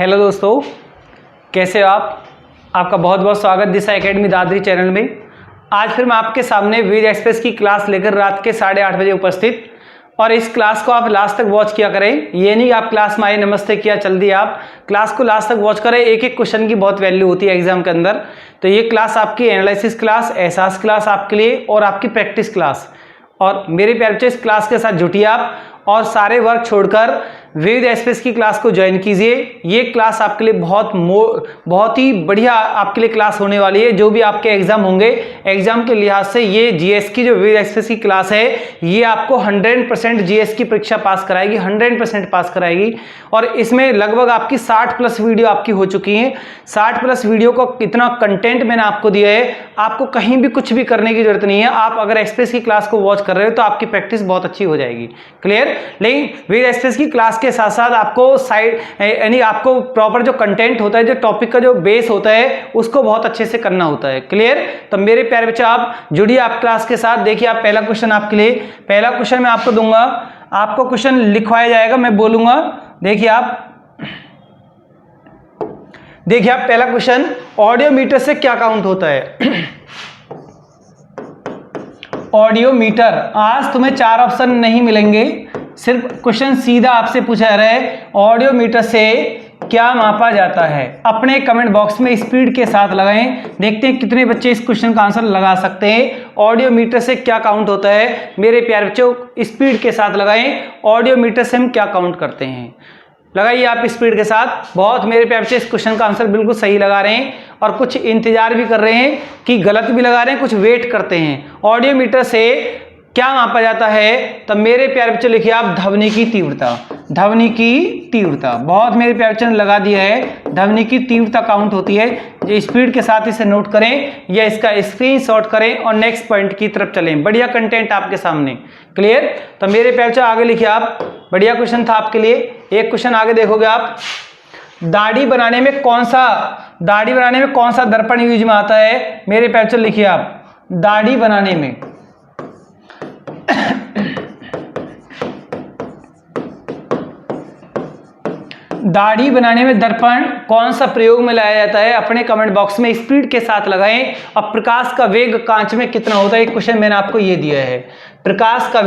Hello दोस्तों, कैसे हो आप? आपका बहुत बहुत स्वागत दिशा एकेडमी दादरी चैनल में। आज फिर मैं आपके सामने वीर एक्सप्रेस की क्लास लेकर रात के 8:30 बजे उपस्थित, और इस क्लास को आप लास्ट तक वॉच किया करें। ये नहीं आप क्लास में आए नमस्ते किया चल दिया, आप क्लास को लास्ट तक वॉच करें। एक एक क्वेश्चन की बहुत वैल्यू होती है एग्जाम के अंदर। तो ये क्लास आपकी एनालिसिस क्लास, एहसास क्लास आपके लिए और आपकी प्रैक्टिस क्लास। और मेरे प्यारे बच्चे, इस क्लास के साथ जुटिए आप और सारे वर्क छोड़कर विविध एक्सप्रेस की क्लास को ज्वाइन कीजिए। ये क्लास आपके लिए बहुत ही बढ़िया आपके लिए क्लास होने वाली है। जो भी आपके एग्जाम होंगे, एग्जाम के लिहाज से ये जीएस की जो विविध एक्सप्रेस की क्लास है, ये आपको 100% जीएस की परीक्षा पास कराएगी, 100% पास कराएगी। और इसमें लगभग आपकी 60+ वीडियो आपकी हो चुकी हैं। 60+ वीडियो को इतना कंटेंट मैंने आपको दिया है, आपको कहीं भी कुछ भी करने की जरूरत नहीं है। आप अगर एक्सप्रेस की क्लास को वॉच कर रहे हो तो आपकी प्रैक्टिस बहुत अच्छी हो जाएगी। क्लियर? लेकिन विविध एक्सप्रेस की क्लास के साथ साथ आपको साइड यानी आपको प्रॉपर जो कंटेंट होता है, जो टॉपिक का जो बेस होता है, उसको बहुत अच्छे से करना होता है। क्लियर? तो मेरे प्यारे बच्चे, आप जुड़िए आप क्लास के साथ। देखिए, आप पहला क्वेश्चन आपके लिए, पहला क्वेश्चन मैं आपको दूंगा, आपको क्वेश्चन लिखवाया जाएगा, मैं बोलूंगा। देखिए आप पहला क्वेश्चन, ऑडियो मीटर से क्या काउंट होता है? Audiometer. आज तुम्हें 4 ऑप्शन नहीं मिलेंगे, सिर्फ क्वेश्चन सीधा आपसे पूछा जा रहा है, ऑडियो मीटर से क्या मापा जाता है? अपने कमेंट बॉक्स में स्पीड के साथ लगाएं, देखते हैं कितने बच्चे इस क्वेश्चन का आंसर लगा सकते हैं। ऑडियो मीटर से क्या काउंट होता है? मेरे प्यारे बच्चों, स्पीड के साथ लगाएं, ऑडियो मीटर से हम क्या काउंट करते हैं। लगाइए आप स्पीड के साथ। बहुत मेरे प्यारे बच्चे इस क्वेश्चन का आंसर बिल्कुल सही लगा रहे हैं, और कुछ इंतजार भी कर रहे हैं कि गलत भी लगा रहे हैं, कुछ वेट करते हैं। ऑडियो मीटर से क्या मापा जाता है? तो मेरे प्यारे बच्चे लिखिए आप, ध्वनि की तीव्रता। ध्वनि की तीव्रता बहुत मेरे प्यारे बच्चे ने लगा दिया है, ध्वनि की तीव्रता काउंट होती है। जो स्पीड के साथ इसे नोट करें या इसका स्क्रीनशॉट करें और नेक्स्ट पॉइंट की तरफ चलें। बढ़िया कंटेंट आपके सामने। क्लियर? तो मेरे प्यारे बच्चे आगे लिखिए आप, बढ़िया क्वेश्चन था आपके लिए। एक क्वेश्चन आगे देखोगे आप, दाढ़ी बनाने में कौन सा दर्पण यूज में आता है? मेरे प्यारे बच्चे लिखिए आप, दाढ़ी बनाने में दर्पण कौन सा प्रयोग में लाया जाता है? अपने कमेंट बॉक्स में स्पीड के साथ लगाएं। और प्रकाश का वेग कांच में कितना होता है? एक क्वेश्चन मैंने आपको ये दिया है, प्रकाश का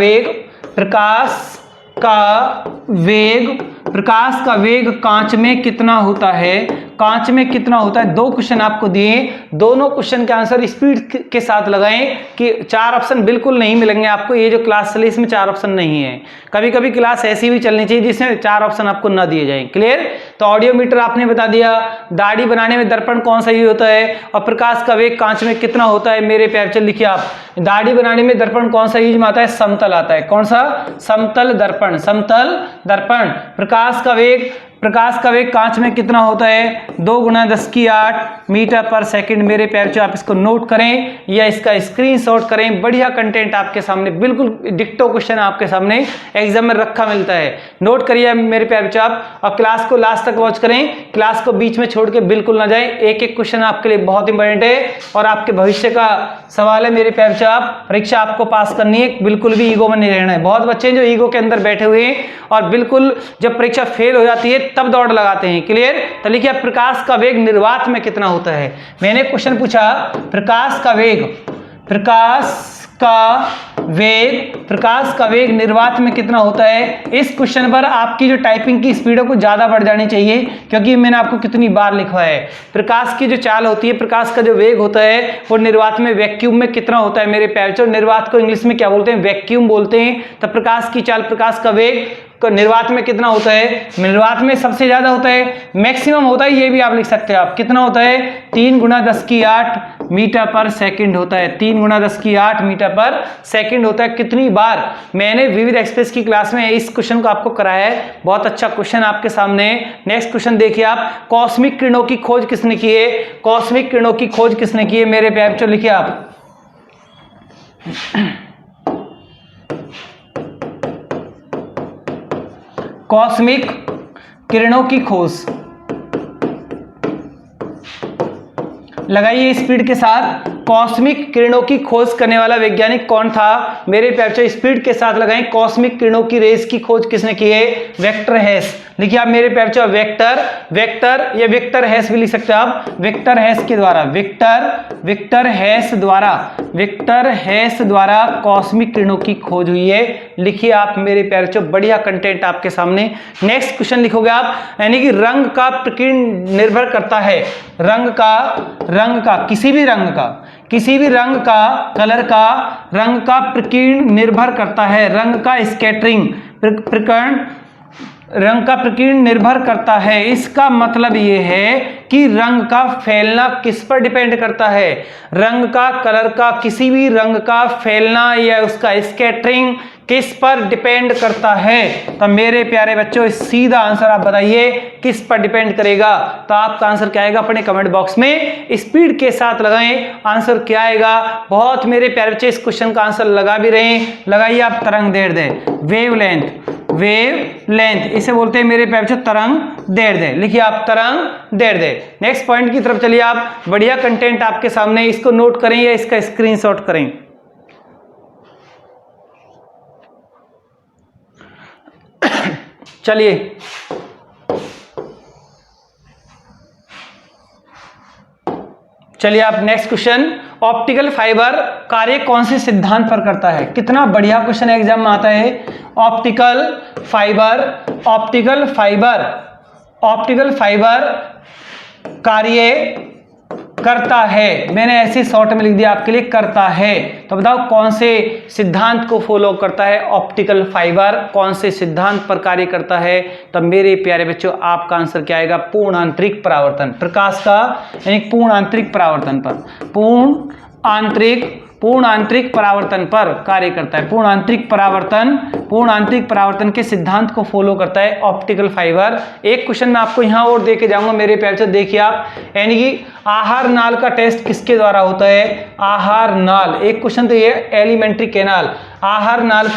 वेग कांच में कितना होता है? कांच में कितना होता है? 2 क्वेश्चन आपको दिए, दोनों क्वेश्चन के आंसर स्पीड के साथ लगाएं कि 4 ऑप्शन बिल्कुल नहीं मिलेंगे आपको। ये जो क्लास चली इसमें 4 ऑप्शन नहीं है। कभी कभी क्लास ऐसी भी चलनी चाहिए जिसमें 4 ऑप्शन आपको ना दिए जाएं। क्लियर? तो ऑडियो मीटर आपने बता दिया, दाढ़ी बनाने में दर्पण कौन सा यूज होता है, और प्रकाश का वेग कांच में कितना होता है। मेरे प्यारे बच्चे लिखिए आप, दाढ़ी बनाने में दर्पण कौन सा यूज में आता है? समतल आता है। कौन सा? समतल दर्पण। प्रकाश का वेग कांच में कितना होता है? 2 × 10⁸ मीटर पर सेकंड। मेरे प्यारे बच्चों, आप इसको नोट करें या इसका स्क्रीनशॉट करें। बढ़िया कंटेंट आपके सामने, बिल्कुल डिक्टो क्वेश्चन आपके सामने एग्जाम में रखा मिलता है। नोट करिए मेरे प्यारे बच्चों आप, और क्लास को लास्ट तक वॉच करें, क्लास को बीच में छोड़ के बिल्कुल ना जाए। एक एक क्वेश्चन आपके लिए बहुत इंपॉर्टेंट है और आपके भविष्य का सवाल है। मेरे प्यारे बच्चों, आप परीक्षा आपको पास करनी है, बिल्कुल भी ईगो में नहीं रहना है। बहुत बच्चे जो ईगो के अंदर बैठे हुए हैं और बिल्कुल जब परीक्षा फेल हो जाती है तब दौड़ लगाते हैं। क्लियर? तो लिखिए, प्रकाश का वेग निर्वात में कितना होता है? मैंने क्वेश्चन पूछा, प्रकाश का वेग निर्वात में कितना होता है? इस क्वेश्चन पर आपकी जो टाइपिंग की स्पीड है को ज्यादा बढ़ जानी चाहिए, क्योंकि मैंने आपको कितनी बार लिखवाया है। प्रकाश की जो चाल होती है, प्रकाश का जो वेग होता है, वो निर्वात में, वैक्यूम में कितना होता है? मेरे प्यारे बच्चों, निर्वात को इंग्लिश में क्या बोलते हैं? वैक्यूम बोलते हैं। तो प्रकाश की चाल, प्रकाश का वेग निर्वात में कितना होता है? निर्वात में सबसे ज्यादा होता है, मैक्सिमम होता है, ये भी आप लिख सकते हैं आप। कितना होता है? 3 × 10⁸ मीटर पर सेकंड होता है। 3 × 10⁸ मीटर पर सेकंड होता है। कितनी बार मैंने विविध एक्सप्रेस की क्लास में इस क्वेश्चन को आपको कराया है। बहुत अच्छा क्वेश्चन आपके सामने। नेक्स्ट क्वेश्चन देखिए आप, कॉस्मिक किरणों की खोज किसने की है? कॉस्मिक किरणों की खोज किसने की है? मेरे प्यारे बच्चों, लिखिए आप, कॉस्मिक किरणों की खोज। लगाइए स्पीड के साथ, कॉस्मिक किरणों की खोज करने वाला वैज्ञानिक कौन था? मेरे प्यारे बच्चों स्पीड के साथ लगाएं, कॉस्मिक किरणों की रेस की खोज किसने की है? वेक्टर हैस। लिखिए आप मेरे प्यारे बच्चों वेक्टर या वेक्टर हैस भी लिख सकते हो आप, वेक्टर हैस के द्वारा, वेक्टर हैस द्वारा कॉस्मिक किरणों की खोज हुई है। लिखिए आप मेरे प्यारे बच्चों, बढ़िया कंटेंट आपके सामने। नेक्स्ट क्वेश्चन लिखोगे आप, यानी कि रंग का प्रकीर्ण निर्भर करता है, रंग का किसी भी रंग का कलर का रंग का प्रकीर्ण निर्भर करता है, रंग का स्कैटरिंग रंग का प्रकीर्ण निर्भर करता है। इसका मतलब ये है कि रंग का फैलना किस पर डिपेंड करता है? रंग का, कलर का, किसी भी रंग का फैलना या उसका स्कैटरिंग किस पर डिपेंड करता है? तो मेरे प्यारे बच्चों सीधा आंसर आप बताइए किस पर डिपेंड करेगा। तो आपका आंसर क्या आएगा अपने कमेंट बॉक्स में स्पीड के साथ लगाएं, आंसर क्या आएगा। बहुत मेरे प्यारे बच्चे इस क्वेश्चन का आंसर लगा भी रहे हैं, लगाइए आप तरंग दैर्ध्य, वेवलेंथ इसे बोलते हैं मेरे प्यारे बच्चों तरंग दैर्ध्य। लिखिए आप तरंग दैर्ध्य। नेक्स्ट पॉइंट की तरफ चलिए आप, बढ़िया कंटेंट आपके सामने, इसको नोट करें या इसका स्क्रीनशॉट करें। चलिए आप नेक्स्ट क्वेश्चन, ऑप्टिकल फाइबर कार्य कौन से सिद्धांत पर करता है? कितना बढ़िया क्वेश्चन एग्जाम में आता है। ऑप्टिकल फाइबर कार्य करता है, मैंने ऐसे शॉर्ट में लिख दिया आपके लिए, करता है। तो बताओ कौन से सिद्धांत को फॉलो करता है? ऑप्टिकल फाइबर कौन से सिद्धांत पर कार्य करता है? तो मेरे प्यारे बच्चों आपका आंसर क्या आएगा? पूर्ण आंतरिक परावर्तन, प्रकाश का यानी पूर्ण आंतरिक परावर्तन पर, पूर्ण आंतरिक परावर्तन पर कार्य करता है। पूर्ण आंतरिक परावर्तन के सिद्धांत को फॉलो करता है ऑप्टिकल फाइबर। एक क्वेश्चन मैं आपको यहां और देके जाऊंगा मेरे प्यारे बच्चों, देखिए आप, यानी कि आहार नाल का टेस्ट किसके द्वारा होता है? आहार नाल, एक क्वेश्चन तो ये एलिमेंट्री कैनाल, आहार नाल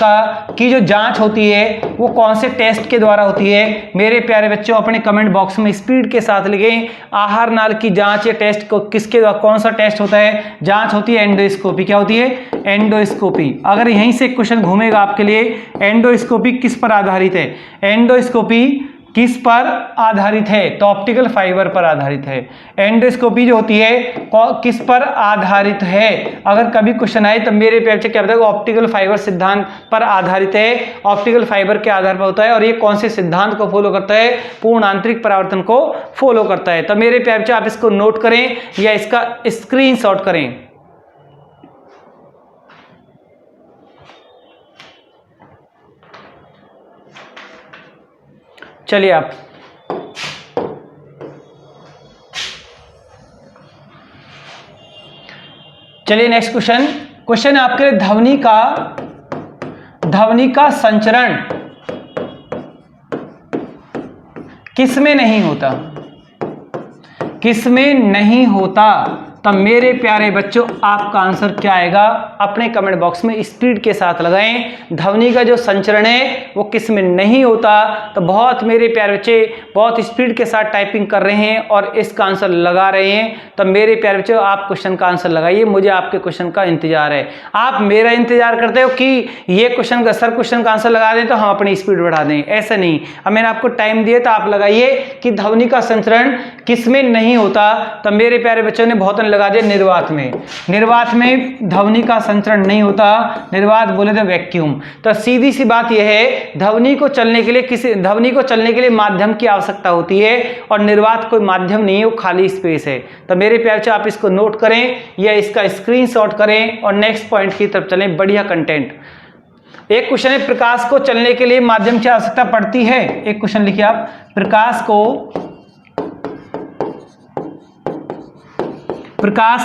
की जो जांच होती है वो कौन से टेस्ट के द्वारा होती है? मेरे प्यारे बच्चों अपने कमेंट बॉक्स में स्पीड के साथ लिखें, आहार नाल की जांच या टेस्ट को किसके द्वारा, कौन सा टेस्ट होता है? जांच होती है एंडोस्कोपी। क्या होती है? एंडोस्कोपी। अगर यहीं से क्वेश्चन घूमेगा आपके लिए, एंडोस्कोपी किस पर आधारित है? एंडोस्कोपी किस पर आधारित है? तो ऑप्टिकल फाइबर पर आधारित है। एंडोस्कोपी जो होती है किस पर आधारित है? अगर कभी क्वेश्चन आए तो मेरे प्यार से क्या बताएगा? ऑप्टिकल फाइबर सिद्धांत पर आधारित है, ऑप्टिकल फाइबर के आधार पर होता है। और ये कौन से सिद्धांत को फॉलो करता है? पूर्ण आंतरिक परावर्तन को फॉलो करता है। तो मेरे प्यार से आप इसको नोट करें या इसका स्क्रीनशॉट करें। चलिए आप नेक्स्ट क्वेश्चन आपके लिए, ध्वनि का संचरण किसमें नहीं होता? तब मेरे प्यारे बच्चों आपका आंसर क्या आएगा? अपने कमेंट बॉक्स में स्पीड के साथ लगाएं। ध्वनि का जो संचरण है वो किस में नहीं होता? तो बहुत मेरे प्यारे बच्चे बहुत स्पीड के साथ टाइपिंग कर रहे हैं और इसका आंसर लगा रहे हैं। तो मेरे प्यारे बच्चों आप क्वेश्चन का आंसर लगाइए, मुझे आपके क्वेश्चन का इंतजार है। आप मेरा इंतजार करते हो कि ये क्वेश्चन का आंसर लगा दें तो हम अपनी स्पीड बढ़ा दें, ऐसा नहीं। अब मैंने आपको टाइम दिया तो आप लगाइए कि ध्वनि का संचरण किस में नहीं होता। तो मेरे प्यारे बच्चों ने बहुत लगा दिया निर्वात में ध्वनि का संचरण नहीं होता। निर्वात बोले तो वैक्यूम। तो सीधी सी बात यह है, ध्वनि को चलने के लिए माध्यम की आवश्यकता होती है और निर्वात कोई माध्यम नहीं है, वो खाली स्पेस है। तो मेरे प्यारे बच्चों आप इसको नोट करें या इसका स्क्रीनशॉट करें और नेक्स्ट पॉइंट की तरफ चलें। बढ़िया कंटेंट। एक क्वेश्चन है, प्रकाश को चलने के लिए माध्यम की आवश्यकता पड़ती है। एक क्वेश्चन लिखिए आप, प्रकाश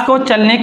को चलने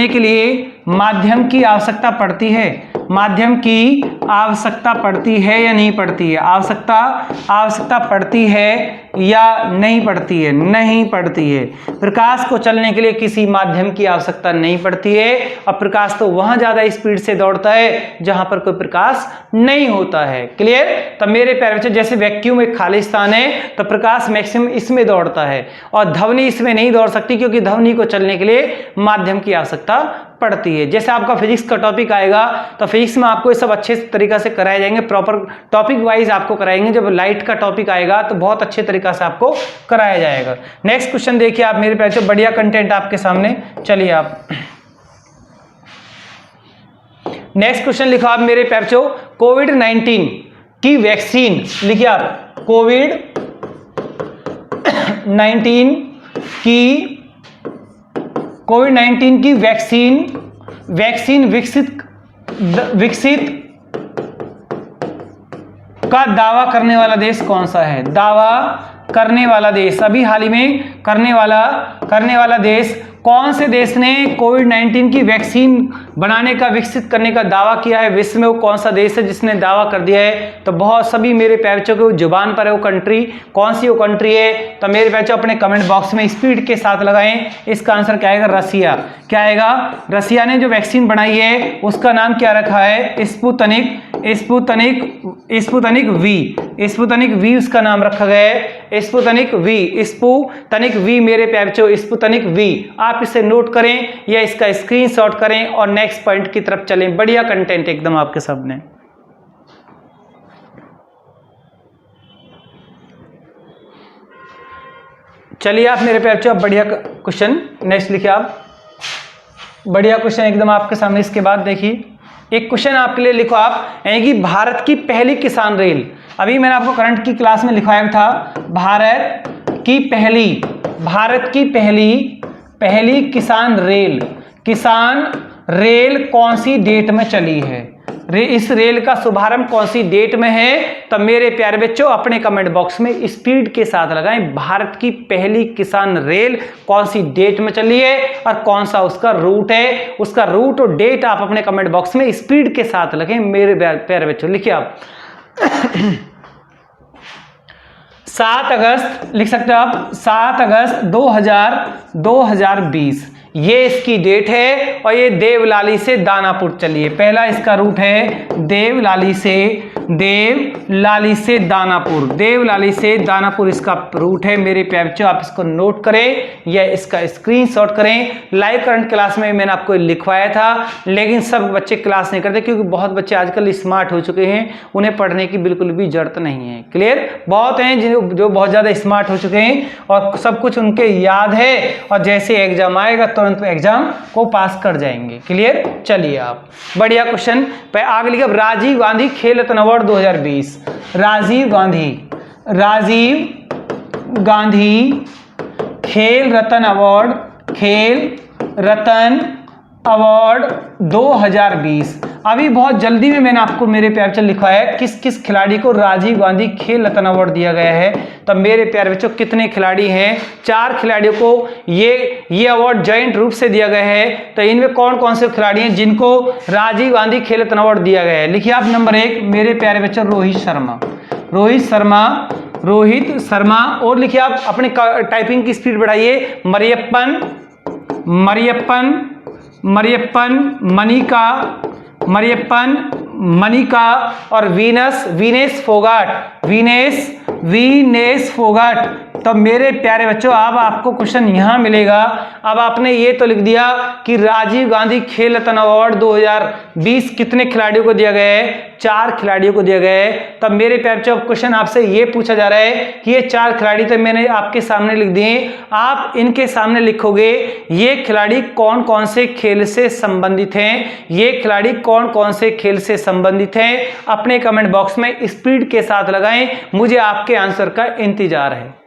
के लिए माध्यम की आवश्यकता पड़ती है। माध्यम की आवश्यकता पड़ती है या नहीं पड़ती है? आवश्यकता पड़ती है या नहीं पड़ती है? नहीं पड़ती है। प्रकाश को चलने के लिए किसी माध्यम की आवश्यकता नहीं पड़ती है, और प्रकाश तो वहां ज्यादा स्पीड से दौड़ता है जहां पर कोई प्रकाश नहीं होता है। क्लियर? तो मेरे प्यारे बच्चों, जैसे वैक्यूम एक खाली स्थान है तो प्रकाश मैक्सिमम इसमें दौड़ता है, और ध्वनि इसमें नहीं दौड़ सकती क्योंकि ध्वनि को चलने के लिए माध्यम की आवश्यकता पड़ती है। जैसे आपका फिजिक्स का टॉपिक आएगा तो फिजिक्स में आपको ये सब अच्छे तरीका से कराए जाएंगे, प्रॉपर टॉपिक वाइज आपको कराएंगे। जब लाइट का टॉपिक आएगा तो बहुत अच्छे तरीका से आपको कराया जाएगा। नेक्स्ट क्वेश्चन देखिए आप मेरे प्यारे, बढ़िया कंटेंट आपके सामने। चलिए आप नेक्स्ट क्वेश्चन लिखो आप मेरे प्यारे, कोविड-19 की वैक्सीन लिखिए आप। कोविड-19 की वैक्सीन विकसित का दावा करने वाला देश कौन सा है? दावा करने वाला देश, अभी हाल ही में करने वाला देश, कौन से देश ने कोविड-19 की वैक्सीन बनाने का, विकसित करने का दावा किया है? विश्व में वो कौन सा देश है जिसने दावा कर दिया है? तो बहुत सभी मेरे प्यारे बच्चों को जुबान पर है वो कंट्री। कौन सी वो कंट्री है? तो मेरे प्यारे बच्चों अपने कमेंट बॉक्स में स्पीड के साथ लगाएं। इसका आंसर क्या आएगा? रसिया। क्या आएगा? रसिया ने जो वैक्सीन बनाई है उसका नाम क्या रखा है? स्पुतनिक वी उसका नाम रखा गया है। स्पुतनिक वी मेरे प्यारे बच्चों, स्पुतनिक वी। आप इसे नोट करें या इसका स्क्रीनशॉट करें और नेक्स्ट पॉइंट की तरफ चलें। बढ़िया कंटेंट एकदम आपके सामने। चलिए आप मेरे प्यारे बच्चों, बढ़िया क्वेश्चन नेक्स्ट लिखिए आप। बढ़िया क्वेश्चन एकदम आपके सामने। इसके बाद देखिए एक क्वेश्चन आपके लिए लिखो आप, यानी कि भारत की पहली किसान रेल। अभी मैंने आपको करंट की क्लास में लिखवाया था, भारत की पहली किसान रेल कौन सी डेट में चली है? इस रेल का शुभारंभ कौन सी डेट में है? तो मेरे प्यारे बच्चों अपने कमेंट बॉक्स में स्पीड के साथ लगाएं, भारत की पहली किसान रेल कौन सी डेट में चली है और कौन सा उसका रूट है। उसका रूट और डेट आप अपने कमेंट बॉक्स में स्पीड के साथ लगाएं मेरे प्यारे बच्चों। लिखिए आप 7 अगस्त लिख सकते हो आप, 7 अगस्त 2020 ये इसकी डेट है, और ये देवलाली से दानापुर चली है। पहला इसका रूट है देवलाली से दानापुर इसका रूट है मेरे प्यारे बच्चों। आप इसको नोट करें या इसका स्क्रीनशॉट करें। लाइव करंट क्लास में मैंने आपको लिखवाया था, लेकिन सब बच्चे क्लास नहीं करते क्योंकि बहुत बच्चे आजकल स्मार्ट हो चुके हैं, उन्हें पढ़ने की बिल्कुल भी जरूरत नहीं है। क्लियर? बहुत हैं जो बहुत ज़्यादा स्मार्ट हो चुके हैं और सब कुछ उनके याद है, और जैसे एग्जाम आएगा तुरंत एग्जाम को पास कर जाएंगे। क्लियर? चलिए आप बढ़िया क्वेश्चन पे आगे लिखिए। राजीव गांधी खेल रत्न अवार्ड 2020, राजीव गांधी खेल रत्न अवार्ड 2020। अभी बहुत जल्दी में मैंने आपको मेरे प्यारे बच्चों लिखा है किस किस खिलाड़ी को राजीव गांधी खेल रत्न अवार्ड दिया गया है। तो मेरे प्यारे बच्चों कितने खिलाड़ी हैं? 4 खिलाड़ियों को ये अवार्ड जॉइंट रूप से दिया गया है। तो इनमें कौन कौन से खिलाड़ी हैं जिनको राजीव गांधी खेल रत्न अवार्ड दिया गया है? लिखिए आप नंबर 1 मेरे प्यारे बच्चों रोहित शर्मा। और लिखिए आप अपने टाइपिंग की स्पीड बढ़ाइए। मनिका और वीनेस फोगाट। तो मेरे प्यारे बच्चों अब आपको क्वेश्चन यहां मिलेगा। अब आपने ये तो लिख दिया कि राजीव गांधी खेल रत्न अवार्ड 2020 कितने खिलाड़ियों को दिया गया है? 4 खिलाड़ियों को दिया गया है। तब मेरे प्यारे बच्चों क्वेश्चन आपसे ये पूछा जा रहा है कि ये 4 खिलाड़ी तो मैंने आपके सामने लिख दिए, आप इनके सामने लिखोगे ये खिलाड़ी कौन कौन से खेल से संबंधित हैं। अपने कमेंट बॉक्स में स्पीड के साथ लगाएं, मुझे आपके आंसर का इंतजार है।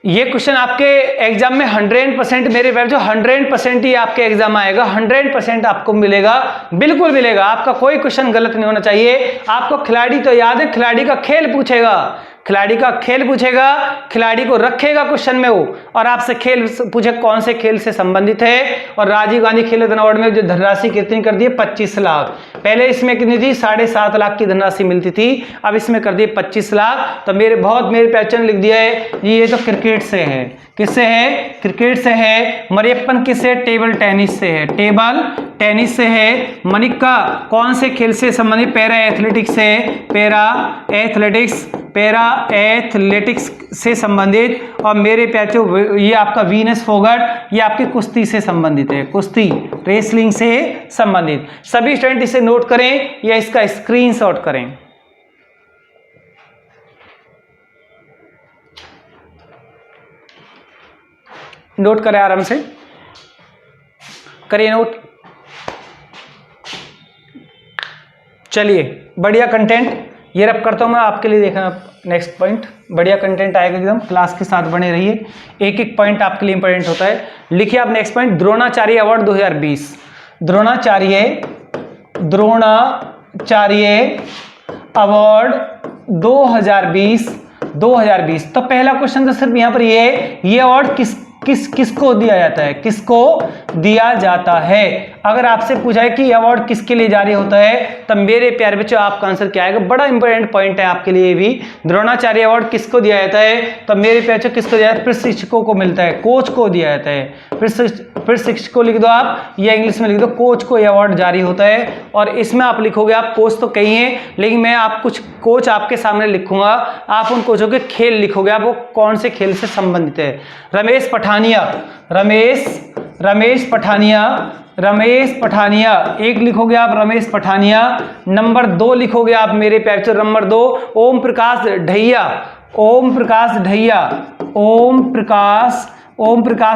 ये क्वेश्चन आपके एग्जाम में 100% मेरे प्यारे बच्चों 100% ही आपके एग्जाम आएगा, 100% आपको मिलेगा, बिल्कुल मिलेगा। आपका कोई क्वेश्चन गलत नहीं होना चाहिए। आपको खिलाड़ी तो याद है, खिलाड़ी का खेल पूछेगा, खिलाड़ी का खेल पूछेगा, खिलाड़ी को रखेगा क्वेश्चन में वो, और आपसे खेल पूछे कौन से खेल से संबंधित है। और राजीव गांधी खेल रत्न अवार्ड में जो धनराशि कितनी कर दी है, 25 लाख। पहले इसमें कितनी थी, 7.5 लाख की धनराशि मिलती थी, अब इसमें कर दी 25 लाख। तो मेरे पहचान लिख दिया है, ये तो क्रिकेट से है। किससे है, क्रिकेट से है। मरियप्पन किससे, टेबल टेनिस से है, टेबल टेनिस से है। मनिका कौन से खेल से संबंधित, पैरा एथलेटिक्स से, पैरा एथलेटिक्स से संबंधित। और मेरे प्यारे ये आपका वीनस फोगट, ये आपकी कुश्ती से संबंधित है, कुश्ती रेसलिंग से संबंधित। सभी स्टूडेंट इसे नोट करें या इसका स्क्रीनशॉट करें। नोट करें, आराम से करिए नोट। चलिए, बढ़िया कंटेंट ये रब करता हूं मैं आपके लिए। देखना नेक्स्ट पॉइंट, बढ़िया कंटेंट आएगा एकदम, क्लास के साथ बने रहिए, एक एक पॉइंट आपके लिए इंपॉर्टेंट होता है। लिखिए आप next point, Dronacharya award 2020। Dronacharya award 2020। तो पहला क्वेश्चन तो सिर्फ यहां पर ये अवार्ड किसको दिया जाता है, किसको दिया जाता है। अगर आपसे पूछा है कि अवार्ड किसके लिए जारी होता है, तब मेरे प्यारे बच्चों आपका आंसर क्या आएगा। बड़ा इंपॉर्टेंट पॉइंट है आपके लिए भी। द्रोणाचार्य अवार्ड किसको दिया जाता है, तब मेरे प्यारे बच्चों किसको दिया जाता है, प्रशिक्षकों को मिलता है, कोच को दिया जाता है। प्रशिक्षक को लिख दो आप, या इंग्लिश में लिख दो, कोच को यह अवार्ड जारी होता है। और इसमें आप लिखोगे, आप कोच तो कही है, लेकिन मैं आप कुछ कोच आपके सामने लिखूंगा, आप उन कोचों के खेल लिखोगे, आप वो कौन से खेल से संबंधित है। रमेश पठानिया एक लिखोगे आप, रमेश पठानिया। नंबर 2 लिखोगे आप मेरे प्यारे, नंबर 2 ओम प्रकाश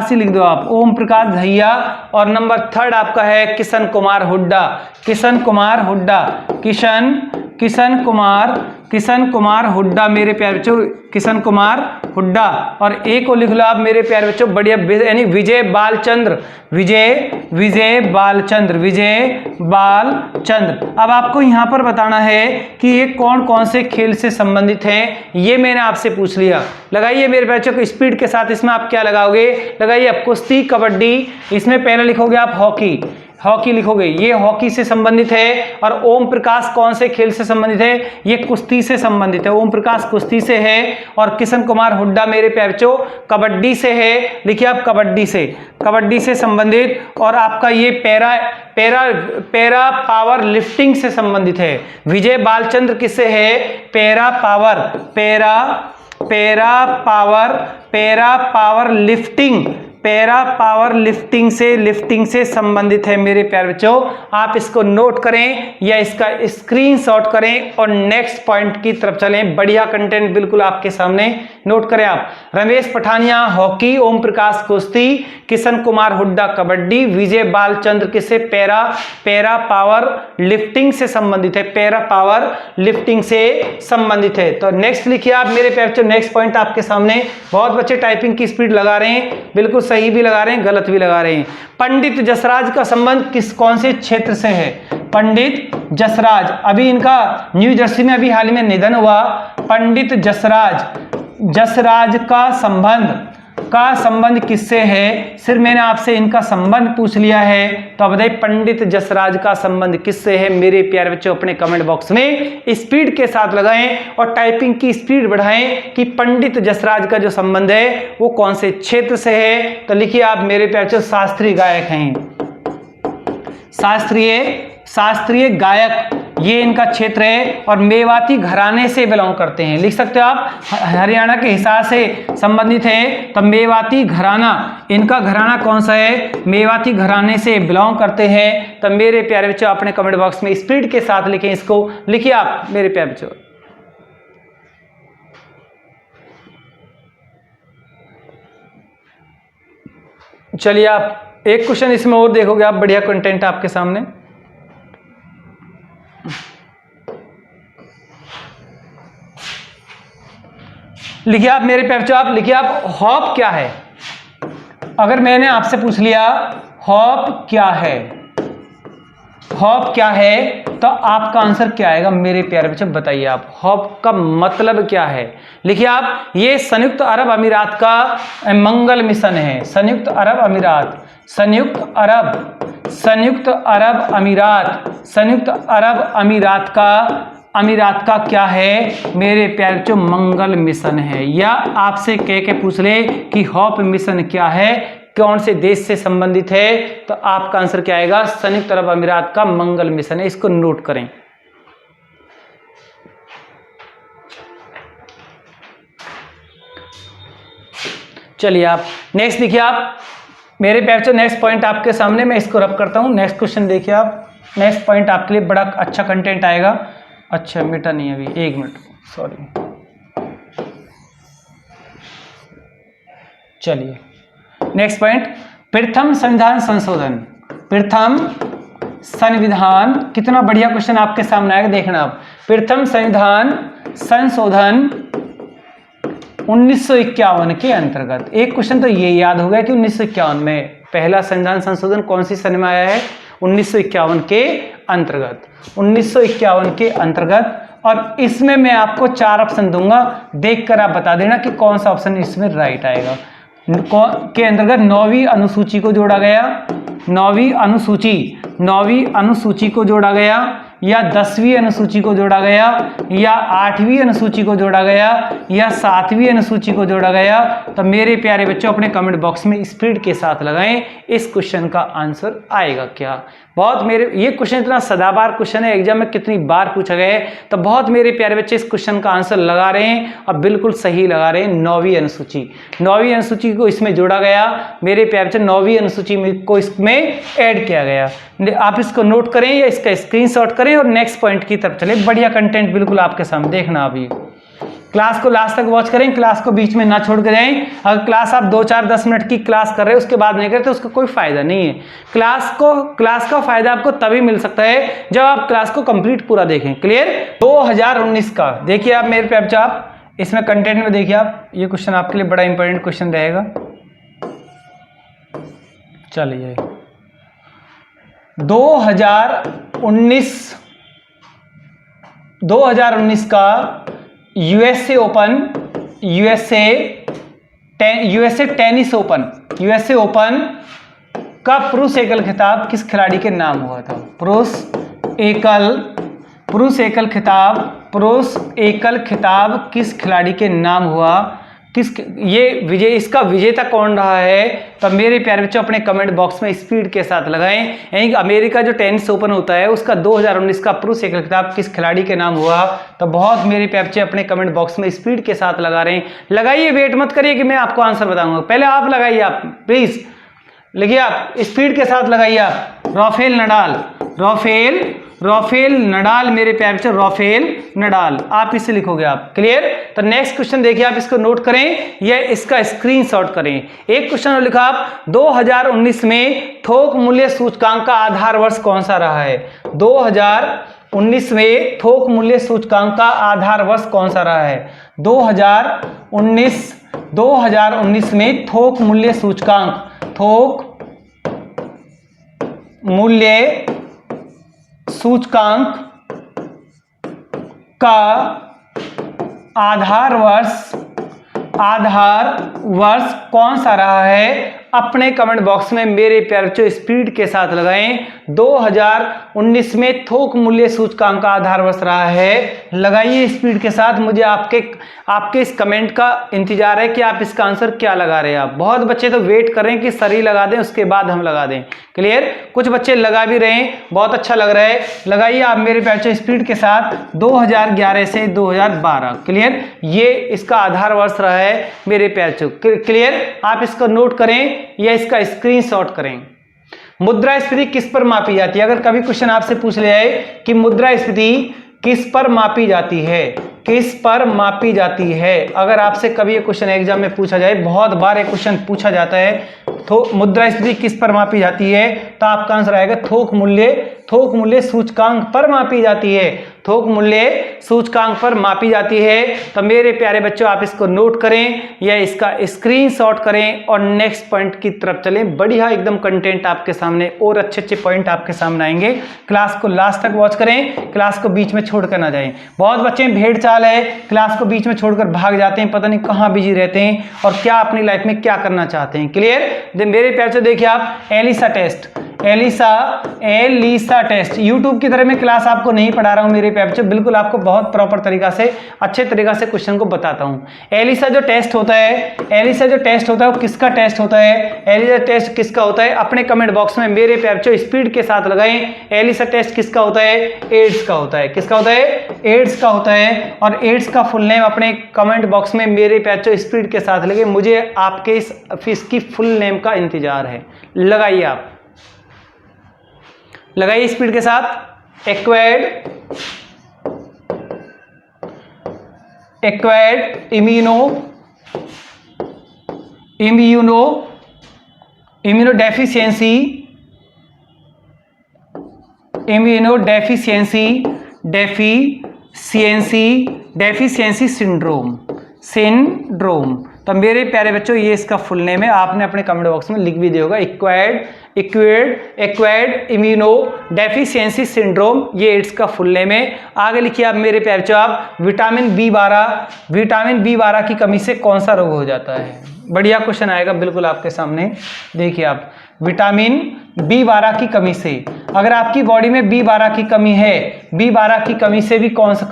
ही लिख दो आप, ओम प्रकाश ढैया। और नंबर 3 आपका है किशन कुमार हुड्डा मेरे प्यारे बच्चों, किशन कुमार हुड्डा। और एक को लिख लो आप मेरे प्यारे बच्चों, बढ़िया, यानी विजय बालचंद्र। अब आपको यहां पर बताना है कि ये कौन कौन से खेल से संबंधित हैं, ये मैंने आपसे पूछ लिया। लगाइए मेरे प्यारे बच्चों को स्पीड के साथ, इसमें आप क्या लगाओगे, लगाइए आप कुश्ती, कबड्डी। इसमें पहले लिखोगे आप हॉकी लिखोगे, ये हॉकी से संबंधित है। और ओम प्रकाश कौन से खेल से संबंधित है, ये कुश्ती से संबंधित है, ओम प्रकाश कुश्ती से है। और किशन कुमार हुड्डा मेरे प्यारे बच्चों कबड्डी से है, लिखिए आप कबड्डी से संबंधित। और आपका ये पैरा पावर लिफ्टिंग से संबंधित है। विजय बालचंद्र किससे है, पैरा लिफ्टिंग से संबंधित है मेरे प्यारे बच्चों। आप इसको नोट करें या इसका स्क्रीनशॉट करें और नेक्स्ट पॉइंट की तरफ चलें। बढ़िया कंटेंट बिल्कुल आपके सामने, नोट करें आप। रमेश पठानिया हॉकी, ओम प्रकाश कुश्ती, किशन कुमार हुड्डा कबड्डी, विजय बालचंद्र किससे, पैरा पावर लिफ्टिंग से संबंधित है, पैरा पावर लिफ्टिंग से संबंधित है। तो नेक्स्ट लिखिए आप मेरे प्यारे बच्चों, नेक्स्ट पॉइंट आपके सामने। बहुत बच्चे टाइपिंग की स्पीड लगा रहे हैं, बिल्कुल सही भी लगा रहे हैं, गलत भी लगा रहे हैं। पंडित जसराज का संबंध कौन से क्षेत्र से है, पंडित जसराज, अभी इनका न्यू जर्सी में अभी हाल ही में निधन हुआ। पंडित जसराज का संबंध किससे है, सिर्फ मैंने आपसे इनका संबंध पूछ लिया है। तो अब बताइए पंडित जसराज का संबंध किससे है मेरे प्यारे बच्चों, अपने कमेंट बॉक्स में स्पीड के साथ लगाएं और टाइपिंग की स्पीड बढ़ाएं कि पंडित जसराज का जो संबंध है वो कौन से क्षेत्र से है। तो लिखिए आप मेरे प्यारे बच्चों, शास्त्रीय गायक हैं, शास्त्रीय गायक ये इनका क्षेत्र है। और मेवाती घराने से बिलोंग करते हैं, लिख सकते हो आप, हरियाणा के हिसार से संबंधित है। तो मेवाती घराना, इनका घराना कौन सा है, मेवाती घराने से बिलोंग करते हैं। तो मेरे प्यारे बच्चों अपने कमेंट बॉक्स में स्पीड के साथ लिखें, इसको लिखिए आप मेरे प्यारे बच्चों। चलिए आप एक क्वेश्चन इसमें और देखोगे आप, बढ़िया कंटेंट आपके सामने। लिखिए आप मेरे प्यारे बच्चों, आप लिखिए आप हॉप क्या है। अगर मैंने आपसे पूछ लिया हॉप क्या है, हॉप क्या है, तो आपका आंसर क्या आएगा मेरे प्यारे बच्चे, बताइए आप हॉप का मतलब क्या है। लिखिए आप, ये संयुक्त अरब अमीरात का मंगल मिशन है। संयुक्त अरब अमीरात, संयुक्त अरब अमीरात का क्या है मेरे प्यारे बच्चों, मंगल मिशन है। या आपसे कह के पूछ ले कि हॉप मिशन क्या है, कौन से देश से संबंधित है, तो आपका आंसर क्या आएगा, संयुक्त अरब अमीरात का मंगल मिशन है। इसको नोट करें। चलिए आप नेक्स्ट देखिए आप मेरे प्यारे बच्चों, नेक्स्ट पॉइंट आपके सामने मैं इसको रब करता हूं। नेक्स्ट क्वेश्चन देखिए आप, नेक्स्ट पॉइंट आपके लिए बड़ा अच्छा कंटेंट आएगा। अच्छा मिटा नहीं अभी, 1 मिनट, सॉरी। चलिए नेक्स्ट पॉइंट, प्रथम संविधान संशोधन। प्रथम संविधान, कितना बढ़िया क्वेश्चन आपके सामने आएगा, देखना आप। प्रथम संविधान संशोधन 1951 के अंतर्गत, एक क्वेश्चन तो ये याद हो गया कि 1951 में पहला संविधान संशोधन कौन सी सन में आया है, 1951 के अंतर्गत, 1951 के अंतर्गत। और इसमें मैं आपको 4 ऑप्शन दूंगा, देखकर आप बता देना कि कौन सा ऑप्शन इसमें राइट आएगा। के अंतर्गत 9वीं अनुसूची को जोड़ा गया, 9वीं अनुसूची को जोड़ा गया, या 10वीं अनुसूची को जोड़ा गया, या 8वीं अनुसूची को जोड़ा गया, या 7वीं अनुसूची को जोड़ा गया। तो मेरे प्यारे बच्चों अपने कमेंट बॉक्स में स्पीड के साथ लगाएं, इस क्वेश्चन का आंसर आएगा क्या। बहुत मेरे, ये क्वेश्चन इतना सदाबहार क्वेश्चन है, एग्जाम में कितनी बार पूछा गया है, तो बहुत मेरे प्यारे बच्चे इस क्वेश्चन का आंसर लगा रहे हैं और बिल्कुल सही लगा रहे हैं। 9वीं अनुसूची को इसमें जोड़ा गया मेरे प्यारे बच्चे, 9वीं अनुसूची को इसमें ऐड किया गया। आप इसको नोट करें या इसका स्क्रीनशॉट करें और नेक्स्ट पॉइंट की तरफ चले। बढ़िया कंटेंट बिल्कुल आपके सामने, देखना अभी क्लास को लास्ट तक वॉच करें, क्लास को बीच में ना छोड़ के जाएं। अगर क्लास आप 2, 4, 10 मिनट की क्लास कर रहे हैं उसके बाद नहीं करते, उसका कोई फायदा नहीं है। क्लास का फायदा आपको तभी मिल सकता है जब आप क्लास को कंप्लीट पूरा देखें। क्लियर। 2019 का देखिए आप मेरे पे, आप इसमें कंटेंट में देखिए आप, ये क्वेश्चन आपके लिए बड़ा इंपॉर्टेंट क्वेश्चन रहेगा। चलिए 2019 का यूएसए टेनिस ओपन का पुरुष एकल खिताब किस खिलाड़ी के नाम हुआ था। पुरुष एकल खिताब किस खिलाड़ी के नाम हुआ, इसका विजेता कौन रहा है। तो मेरे प्यारे बच्चों अपने कमेंट बॉक्स में स्पीड के साथ लगाएं। यानी कि अमेरिका जो टेनिस ओपन होता है उसका 2019 का पुरुष एकल खिताब किस खिलाड़ी के नाम हुआ। तो बहुत मेरे प्यारे बच्चे अपने कमेंट बॉक्स में स्पीड के साथ लगा रहे हैं। लगाइए, वेट मत करिए कि मैं आपको आंसर बताऊंगा, पहले आप लगाइए, आप प्लीज लिखिए, आप स्पीड के साथ लगाइए। आप राफेल नडाल मेरे प्यारे बच्चे, राफेल नडाल आप इसे लिखोगे आप। क्लियर। तो नेक्स्ट क्वेश्चन देखिए आप, इसको नोट करें या इसका स्क्रीनशॉट करें। एक क्वेश्चन लिखा आप, 2019 में थोक मूल्य सूचकांक का आधार वर्ष कौन सा रहा है। 2019 में थोक मूल्य सूचकांक का आधार वर्ष कौन सा रहा है। 2019 में थोक मूल्य सूचकांक का आधार वर्ष कौन सा रहा है। अपने कमेंट बॉक्स में मेरे प्यारे बच्चों स्पीड के साथ लगाएं। 2019 में थोक मूल्य सूचकांक का आधार वर्ष रहा है, लगाइए स्पीड के साथ। मुझे आपके इस कमेंट का इंतजार है कि आप इसका आंसर क्या लगा रहे हैं। आप बहुत बच्चे तो वेट कर रहे हैं कि सर ही लगा दें उसके बाद हम लगा दें। क्लियर। कुछ बच्चे लगा भी रहे हैं, बहुत अच्छा लग रहा है, लगाइए आप मेरे प्यारे बच्चों स्पीड के साथ। 2011 से 2012। क्लियर। ये इसका आधार वर्ष रहा है मेरे प्यारे बच्चों। क्लियर। आप इसको नोट करें या इसका स्क्रीनशॉट करें। मुद्रास्फीति किस पर मापी जाती है। अगर कभी क्वेश्चन आपसे पूछ लिया है कि मुद्रास्फीति किस पर मापी जाती है, अगर आपसे कभी ये क्वेश्चन एग्जाम में पूछा जाए, बहुत बार ये क्वेश्चन पूछा जाता है, तो मुद्रास्फीति किस पर मापी जाती है, तो आपका आंसर आएगा थोक मूल्य सूचकांक पर मापी जाती है। थोक मूल्य सूचकांक पर मापी जाती है। तो मेरे प्यारे बच्चों आप इसको नोट करें या इसका स्क्रीनशॉट करें और नेक्स्ट पॉइंट की तरफ चलें। बढ़िया एकदम कंटेंट आपके सामने और अच्छे अच्छे पॉइंट आपके सामने आएंगे। क्लास को लास्ट तक वॉच करें, क्लास को बीच में छोड़कर ना जाएं। बहुत बच्चे भेड़ चाल है, क्लास को बीच में छोड़कर भाग जाते हैं, पता नहीं कहाँ बिजी रहते हैं और क्या अपनी लाइफ में क्या करना चाहते हैं। क्लियर? मेरे प्यारे से देखिए आप ELISA test, ELISA test YouTube की तरह मैं क्लास आपको नहीं पढ़ा रहा हूं मेरे प्यारे बच्चों, बिल्कुल आपको बहुत प्रॉपर तरीका से अच्छे तरीका से क्वेश्चन को बताता हूं। एलिसा जो टेस्ट होता है, एलिसा जो टेस्ट होता है वो किसका टेस्ट होता है? एलिसा टेस्ट किसका होता है? अपने कमेंट बॉक्स में मेरे प्यारे बच्चों स्पीड के साथ लगाएं। एलिसा टेस्ट किसका होता है? एड्स का होता है। किसका होता है? एड्स का होता है। और एड्स का फुल नेम अपने कमेंट बॉक्स में मेरे प्यारे बच्चों स्पीड के साथ लगे। मुझे आपके इसकी फुल नेम का इंतजार है। लगाइए, आप लगाइए स्पीड के साथ। Acquired deficiency syndrome. तो मेरे प्यारे बच्चों ये इसका फुल नेम है, आपने अपने कमेंट बॉक्स में लिख भी दिया होगा। एक्वायर्ड इम्यूनो डेफिशिएंसी सिंड्रोम, ये एड्स का फुल नेम है। आगे लिखिए आप मेरे प्यारे बच्चों, आप विटामिन बी12 की कमी से कौन सा रोग हो जाता है? बढ़िया क्वेश्चन आएगा बिल्कुल आपके सामने। देखिए आप, विटामिन बी12 की कमी से, अगर आपकी बॉडी में बी12 की कमी है, बी12 की कमी से भी कौन सा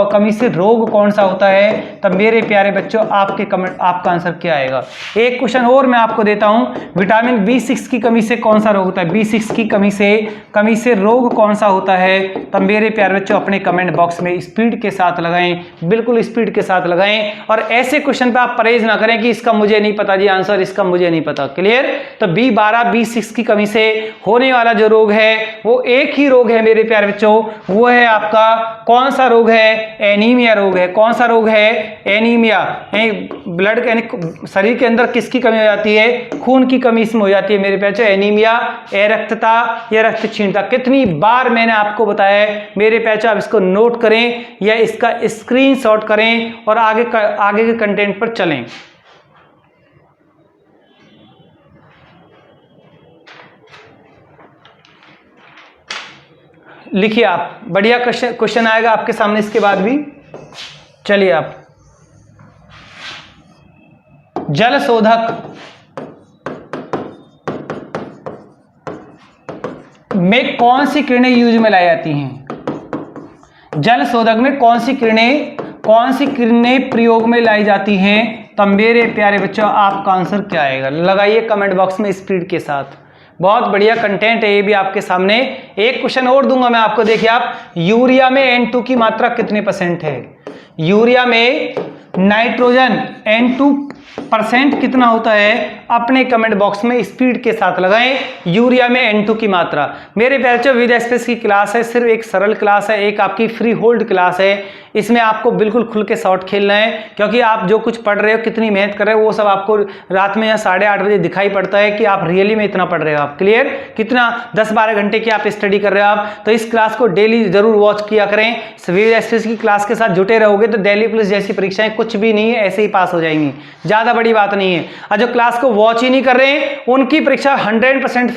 कमी से रोग कौन सा होता है? तब मेरे प्यारे बच्चों आपके कमेंट, आपका आंसर क्या आएगा? एक क्वेश्चन और मैं आपको देता हूं, विटामिन बी6 की कमी से कौन सा रोग होता है? बी6 की कमी से रोग कौन सा होता है? तब मेरे प्यारे बच्चों अपने कमेंट बॉक्स में स्पीड के साथ लगाएं, बिल्कुल स्पीड के साथ लगाएं। और ऐसे क्वेश्चन पे आप परहेज ना करें कि इसका मुझे नहीं पता जी आंसर, इसका मुझे नहीं पता। क्लियर? तो बी12 बी6 की कमी से होने वाला जो रोग है वो एक ही रोग है मेरे प्यारे बच्चों, वो है आपका कौन सा रोग है? एनीमिया रोग है। कौन सा रोग है? एनीमिया। ब्लड के शरीर के अंदर किसकी कमी हो जाती है? खून की कमी इसमें हो जाती है मेरे प्यारे बच्चों। एनीमिया, अरक्तता या रक्त क्षीणता। कितनी बार मैंने आपको बताया है मेरे प्यारे बच्चों, आप इसको नोट करें या इसका स्क्रीनशॉट करें और आगे के कंटेंट पर चलें। लिखिए आप, बढ़िया क्वेश्चन आएगा आपके सामने इसके बाद भी। चलिए आप, जल शोधक में कौन सी किरणें यूज में लाई जाती हैं? जल शोधक में कौन सी किरणें प्रयोग में लाई जाती हैं? तब मेरे प्यारे बच्चों आपका आंसर क्या आएगा? लगाइए कमेंट बॉक्स में स्पीड के साथ। बहुत बढ़िया कंटेंट है ये भी आपके सामने। एक क्वेश्चन और दूंगा मैं आपको। देखिए आप, यूरिया में N2 की मात्रा कितने % है? यूरिया में नाइट्रोजन N2% कितना होता है? अपने कमेंट बॉक्स में स्पीड के साथ लगाएं यूरिया में N2 की मात्रा। मेरे प्यारे बच्चों विद स्पेस की क्लास है, सिर्फ एक सरल क्लास है, एक आपकी फ्री होल्ड क्लास है। इसमें आपको बिल्कुल खुल के शॉर्ट खेलना है, क्योंकि आप जो कुछ पढ़ रहे हो, कितनी मेहनत कर रहे हो, वो सब आपको रात में या 8:30 बजे दिखाई पड़ता है कि आप रियली में इतना पढ़ रहे हो आप। क्लियर? कितना 10-12 घंटे की आप स्टडी कर रहे हो आप। तो इस क्लास को डेली जरूर वॉच किया करें। विद स्पेस की क्लास के साथ जुटे रहोगे तो दिल्ली पुलिस जैसी परीक्षाएं कुछ भी नहीं है, ऐसे ही पास हो जाएंगी, ज्यादा बड़ी बात नहीं है। और जो क्लास को वॉच ही नहीं कर रहे हैं उनकी परीक्षा 100%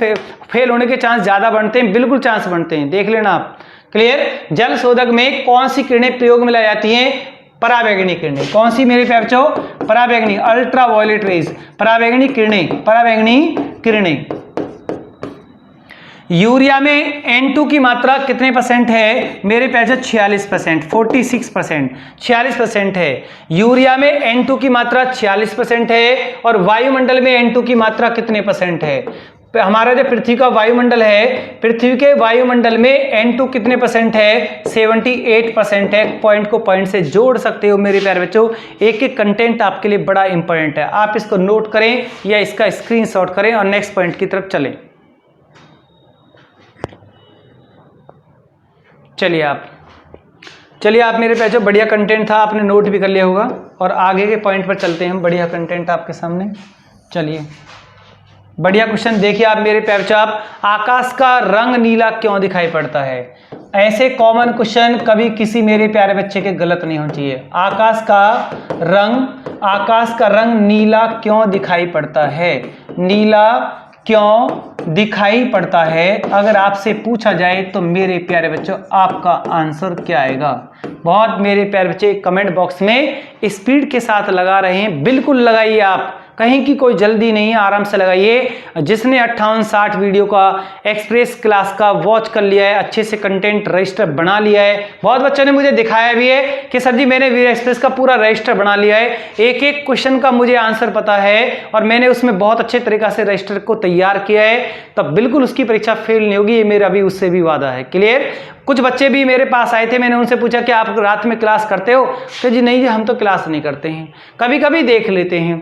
फेल होने के चांस ज्यादा बनते हैं, बिल्कुल चांस बनते हैं, देख लेना आप। क्लियर? जल शोधक में कौन सी किरणें प्रयोग में लाई जाती हैं? पराबैंगनी किरणें। कौन सी मेरे प्यारे बच्चों? पराबैंगनी, अल्ट्रा वायलेट रेज, पराबैंगनी किरणें। यूरिया में N2 की मात्रा कितने % है मेरे प्यारे? 46%, 46% है। यूरिया में N2 की मात्रा 46% है। और वायुमंडल में N2 की मात्रा कितने % है? हमारा जो पृथ्वी का वायुमंडल है, पृथ्वी के वायुमंडल में N2 कितने % है? 78% है। पॉइंट को पॉइंट से जोड़ सकते हो मेरे प्यारे बच्चों। एक एक कंटेंट आपके लिए बड़ा इंपॉर्टेंट है, आप इसको नोट करें या इसका स्क्रीनशॉट करें और नेक्स्ट पॉइंट की तरफ चलें। चलिए आप मेरे प्यारे, बढ़िया कंटेंट था, आपने नोट भी कर लिया होगा। और आगे के पॉइंट पर चलते हैं हम। बढ़िया कंटेंट आपके सामने। चलिए, बढ़िया क्वेश्चन देखिए आप मेरे प्यारे, आप आकाश का रंग नीला क्यों दिखाई पड़ता है? ऐसे कॉमन क्वेश्चन कभी किसी मेरे प्यारे बच्चे के गलत नहीं होना चाहिए। आकाश का रंग नीला क्यों दिखाई पड़ता है? नीला क्यों दिखाई पड़ता है? अगर आपसे पूछा जाए तो मेरे प्यारे बच्चों आपका आंसर क्या आएगा? बहुत मेरे प्यारे बच्चे कमेंट बॉक्स में स्पीड के साथ लगा रहे हैं, बिल्कुल लगाइए, आप कहीं की कोई जल्दी नहीं है, आराम से लगाइए। जिसने 58-60 वीडियो का एक्सप्रेस क्लास का वॉच कर लिया है, अच्छे से कंटेंट रजिस्टर बना लिया है, बहुत बच्चों ने मुझे दिखाया भी है कि सर जी मैंने वीडियो एक्सप्रेस का पूरा रजिस्टर बना लिया है, एक एक क्वेश्चन का मुझे आंसर पता है और मैंने उसमें बहुत अच्छे तरीका से रजिस्टर को तैयार किया है, तब बिल्कुल उसकी परीक्षा फेल नहीं होगी, ये मेरा भी उससे भी वादा है। क्लियर? कुछ बच्चे भी मेरे पास आए थे, मैंने उनसे पूछा कि आप रात में क्लास करते हो? तो जी नहीं जी, हम तो क्लास नहीं करते हैं, कभी कभी देख लेते हैं,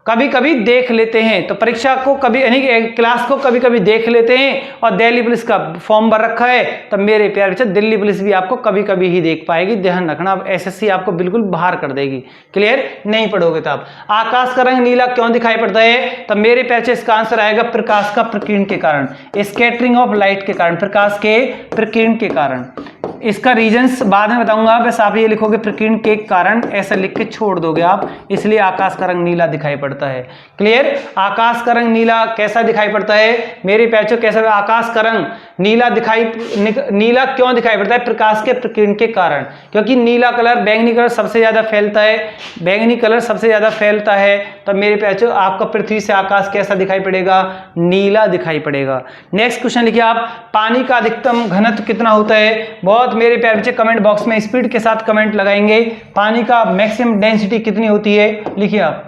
कभी कभी देख लेते हैं। तो परीक्षा को कभी यानी क्लास को कभी कभी देख लेते हैं और दिल्ली पुलिस का फॉर्म भर रखा है, तब मेरे प्यारे बच्चे दिल्ली पुलिस भी आपको कभी कभी ही देख पाएगी, ध्यान रखना। अब एसएससी आपको बिल्कुल बाहर कर देगी। क्लियर? नहीं पढ़ोगे तो आप आकाश का रंग नीला क्यों दिखाई पड़ता है? तब मेरे प्यारे बच्चे इसका आंसर आएगा प्रकाश का प्रकीर्णन के कारण, स्कैटरिंग ऑफ लाइट के कारण, प्रकाश के प्रकीर्णन के कारण। इसका रीजंस बाद में बताऊंगा, बस आप ये लिखोगे प्रकीर्णन के कारण, ऐसा लिख के छोड़ दोगे आप, इसलिए आकाश का रंग नीला दिखाई पड़ता है। क्लियर? आकाश का रंग नीला कैसा दिखाई पड़ता है मेरे पैचो? कैसा? आकाश का रंग नीला क्यों दिखाई पड़ता है? प्रकाश के प्रकीर्णन के कारण, क्योंकि नीला कलर, बैंगनी कलर सबसे ज्यादा फैलता है, बैंगनी कलर सबसे ज्यादा फैलता है, तो मेरे पैचो आपका पृथ्वी से आकाश कैसा दिखाई पड़ेगा? नीला दिखाई पड़ेगा। नेक्स्ट क्वेश्चन लिखिए आप, पानी का अधिकतम घनत्व कितना होता है? बहुत मेरे प्यारे बच्चे कमेंट बॉक्स में स्पीड के साथ कमेंट लगाएंगे, पानी का मैक्सिमम डेंसिटी कितनी होती है? लिखिए आप,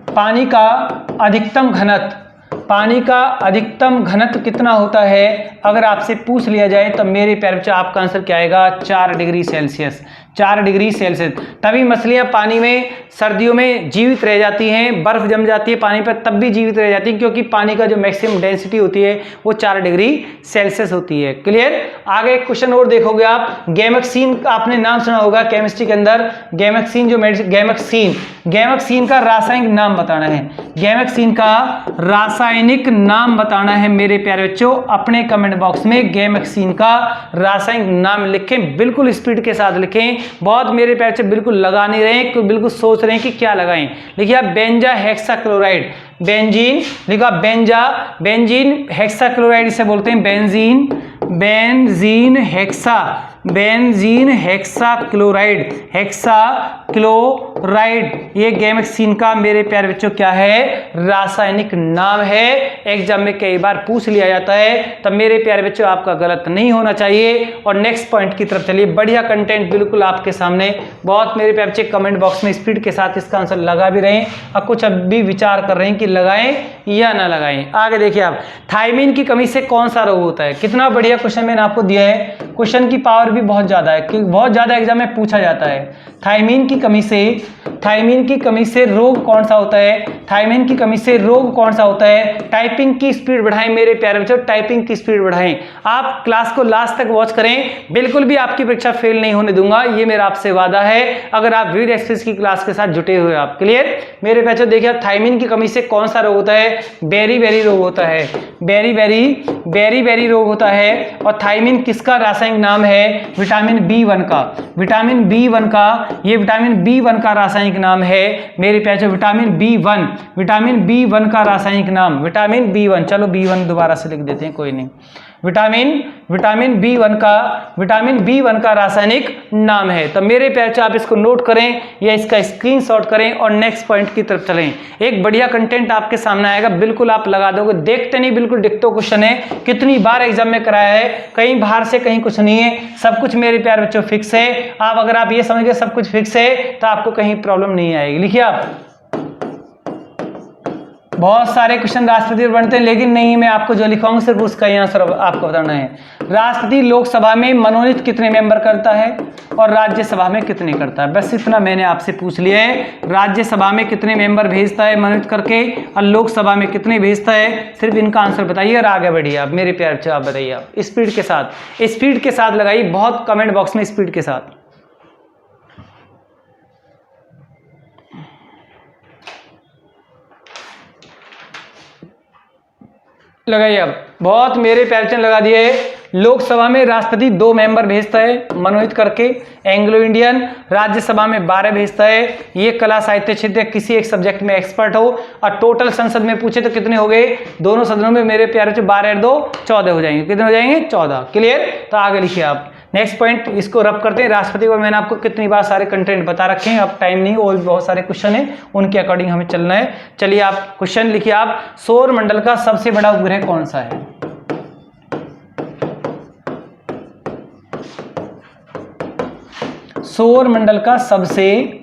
पानी का अधिकतम घनत्व, पानी का अधिकतम घनत्व कितना होता है? अगर आपसे पूछ लिया जाए तो मेरे प्यारे बच्चे आपका आंसर क्या आएगा? 4 डिग्री सेल्सियस। 4 degree Celsius. तभी मछलियां पानी में सर्दियों में जीवित रह जाती हैं, बर्फ जम जाती है पानी पर तब भी जीवित रह जाती है, क्योंकि पानी का जो मैक्सिमम डेंसिटी होती है वो 4 डिग्री सेल्सियस होती है। क्लियर? आगे एक क्वेश्चन और देखोगे आप, गैमेक्सीन आपने नाम सुना होगा केमिस्ट्री के अंदर, गैमेक्सीन जो गैमेक्सीन का रासायनिक नाम बताना है, गैमेक्सीन का रासायनिक नाम बताना है मेरे प्यारे बच्चों। अपने कमेंट बॉक्स में गैमेक्सीन का रासायनिक नाम लिखें, बिल्कुल स्पीड के साथ लिखें, बहुत मेरे प्यारे बच्चे बिल्कुल लगा नहीं रहे हैं, बिल्कुल सोच रहे हैं कि क्या लगाएं। लिखिए आप बेंजा हेक्साक्लोराइड, बेंजीन, लिखा बेंजीन हेक्साक्लोराइड इसे बोलते हैं, बेंजीन हेक्साक्लोराइड, ये गैमेक्सीन का मेरे प्यारे बच्चों क्या है? रासायनिक नाम है। एग्जाम में कई बार पूछ लिया जाता है, तब मेरे प्यारे बच्चों आपका गलत नहीं होना चाहिए। और नेक्स्ट पॉइंट की तरफ चलिए, बढ़िया कंटेंट बिल्कुल आपके सामने, बहुत मेरे प्यारे बच्चे कमेंट बॉक्स में स्पीड के साथ इसका आंसर लगा भी रहे हैं और कुछ अब भी विचार कर रहे हैं कि लगाएं या ना लगाएं। आगे देखिए आप, थायमीन की कमी से कौन सा रोग होता है? कितना बढ़िया क्वेश्चन मैंने आपको दिया है, क्वेश्चन की पावर भी बहुत ज्यादा है, बहुत ज्यादा एग्जाम में पूछा जाता है। थायमीन की कमी से रोग कौन सा होता है? थायमीन की कमी से रोग कौन सा होता है? टाइपिंग की स्पीड बढ़ाएं मेरे प्यारे बच्चों, टाइपिंग की स्पीड बढ़ाएं। आप क्लास को लास्ट तक वॉच करें, बिल्कुल भी आपकी परीक्षा फेल नहीं होने दूंगा, ये मेरा आपसे वादा है, अगर आप वीडियो एक्सप्रेस की क्लास के साथ जुटे हुए आप। क्लियर? मेरे बच्चों देखिए, थायमीन की कमी से कौन सा रोग होता है? बेरी रोग होता है, बेरी रोग होता है। और थायमीन किसका रासायनिक नाम है? विटामिन B1 का, विटामिन B1 का, ये विटामिन B1 का रासायनिक नाम है मेरे प्यारे, विटामिन B1 का रासायनिक नाम, विटामिन B1, चलो B1 दोबारा से लिख देते हैं, कोई नहीं, विटामिन B1 का रासायनिक नाम है। तो मेरे प्यारे आप इसको नोट करें या इसका स्क्रीनशॉट करें और नेक्स्ट पॉइंट की तरफ चलें। एक बढ़िया कंटेंट आपके सामने आएगा, बिल्कुल आप लगा दोगे, देखते नहीं, बिल्कुल डिक्टो क्वेश्चन है, कितनी बार एग्जाम में कराया है, कहीं बाहर से कहीं कुछ नहीं है, सब कुछ मेरे प्यारे बच्चों फिक्स है। आप अगर आप ये समझ गए सब कुछ फिक्स है तो आपको कहीं प्रॉब्लम नहीं आएगी। लिखिए आप, बहुत सारे क्वेश्चन राष्ट्रपति बनते हैं, लेकिन नहीं, मैं आपको जो लिखाऊंगा सिर्फ उसका ही आंसर आपको बताना है। राष्ट्रपति लोकसभा में मनोनीत कितने मेंबर करता है और राज्यसभा में कितने करता है? बस इतना मैंने आपसे पूछ लिया है, राज्यसभा में कितने मेंबर भेजता है मनोनीत करके और लोकसभा में कितने भेजता है, सिर्फ इनका आंसर बताइए और आगे बढ़िए आप मेरे प्यारे बच्चों, आप बताइए, आप स्पीड के साथ लगाइए, बहुत कमेंट बॉक्स में स्पीड के साथ लगाइए। अब बहुत मेरे प्यारे लगा दिए, लोकसभा में राष्ट्रपति 2 मेंबर भेजता है मनोनीत करके, एंग्लो इंडियन। राज्यसभा में 12 भेजता है। ये कला साहित्य क्षेत्र किसी एक सब्जेक्ट में एक्सपर्ट हो। और टोटल संसद में पूछे तो कितने हो गए, दोनों सदनों में मेरे प्यारे बच्चों 12 और 2 14 हो जाएंगे। कितने हो जाएंगे, 14। क्लियर। तो आगे लिखिए आप नेक्स्ट पॉइंट, इसको रब करते हैं। राष्ट्रपति को मैंने आपको कितनी बार सारे कंटेंट बता रखे हैं, अब टाइम नहीं, और भी बहुत सारे क्वेश्चन हैं, उनके अकॉर्डिंग हमें चलना है। चलिए आप क्वेश्चन लिखिए आप, सौर मंडल का सबसे बड़ा उपग्रह कौन सा है? सौर मंडल का सबसे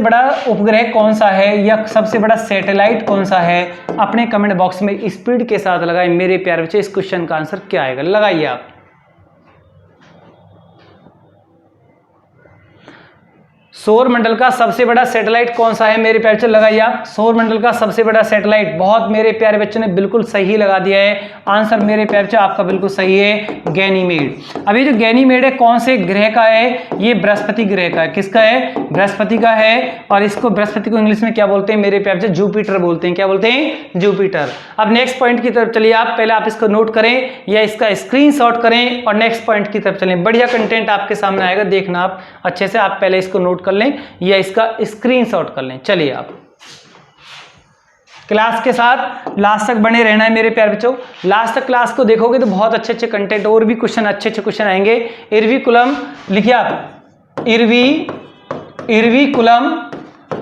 बड़ा उपग्रह कौन सा है, या सबसे बड़ा सैटेलाइट कौन सा है? अपने कमेंट बॉक्स में स्पीड के साथ लगाएं मेरे प्यारे बच्चे। इस क्वेश्चन का आंसर क्या आएगा, लगाइए आप। सौर मंडल का सबसे बड़ा सैटेलाइट कौन सा है मेरे प्यारे बच्चे, लगाइए आप। सौर मंडल का सबसे बड़ा सैटेलाइट, बहुत मेरे प्यारे बच्चों ने बिल्कुल सही लगा दिया है आंसर मेरे प्यारे बच्चे, आपका बिल्कुल सही है, गैनीमेड। अभी जो गैनीमेड है कौन से ग्रह का है, ये बृहस्पति ग्रह का है। किसका है, बृहस्पति का है। और इसको बृहस्पति को इंग्लिश में क्या बोलते हैं मेरे प्यारे बच्चे, जुपिटर बोलते हैं। क्या बोलते हैं, जुपिटर। अब नेक्स्ट पॉइंट की तरफ चलिए आप, पहले आप इसको नोट करें या इसका स्क्रीनशॉट करें और नेक्स्ट पॉइंट की तरफ चलें। बढ़िया कंटेंट आपके सामने आएगा, देखना आप अच्छे से। आप पहले इसको नोट कर लें या इसका स्क्रीनशॉट कर लें। चलिए आप क्लास के साथ लास्ट तक बने रहना है मेरे प्यारे बच्चों। लास्ट तक क्लास को देखोगे तो बहुत अच्छे अच्छे कंटेंट और भी क्वेश्चन, अच्छे अच्छे क्वेश्चन आएंगे। इरविकुलम लिखिए आप, इरविकुलम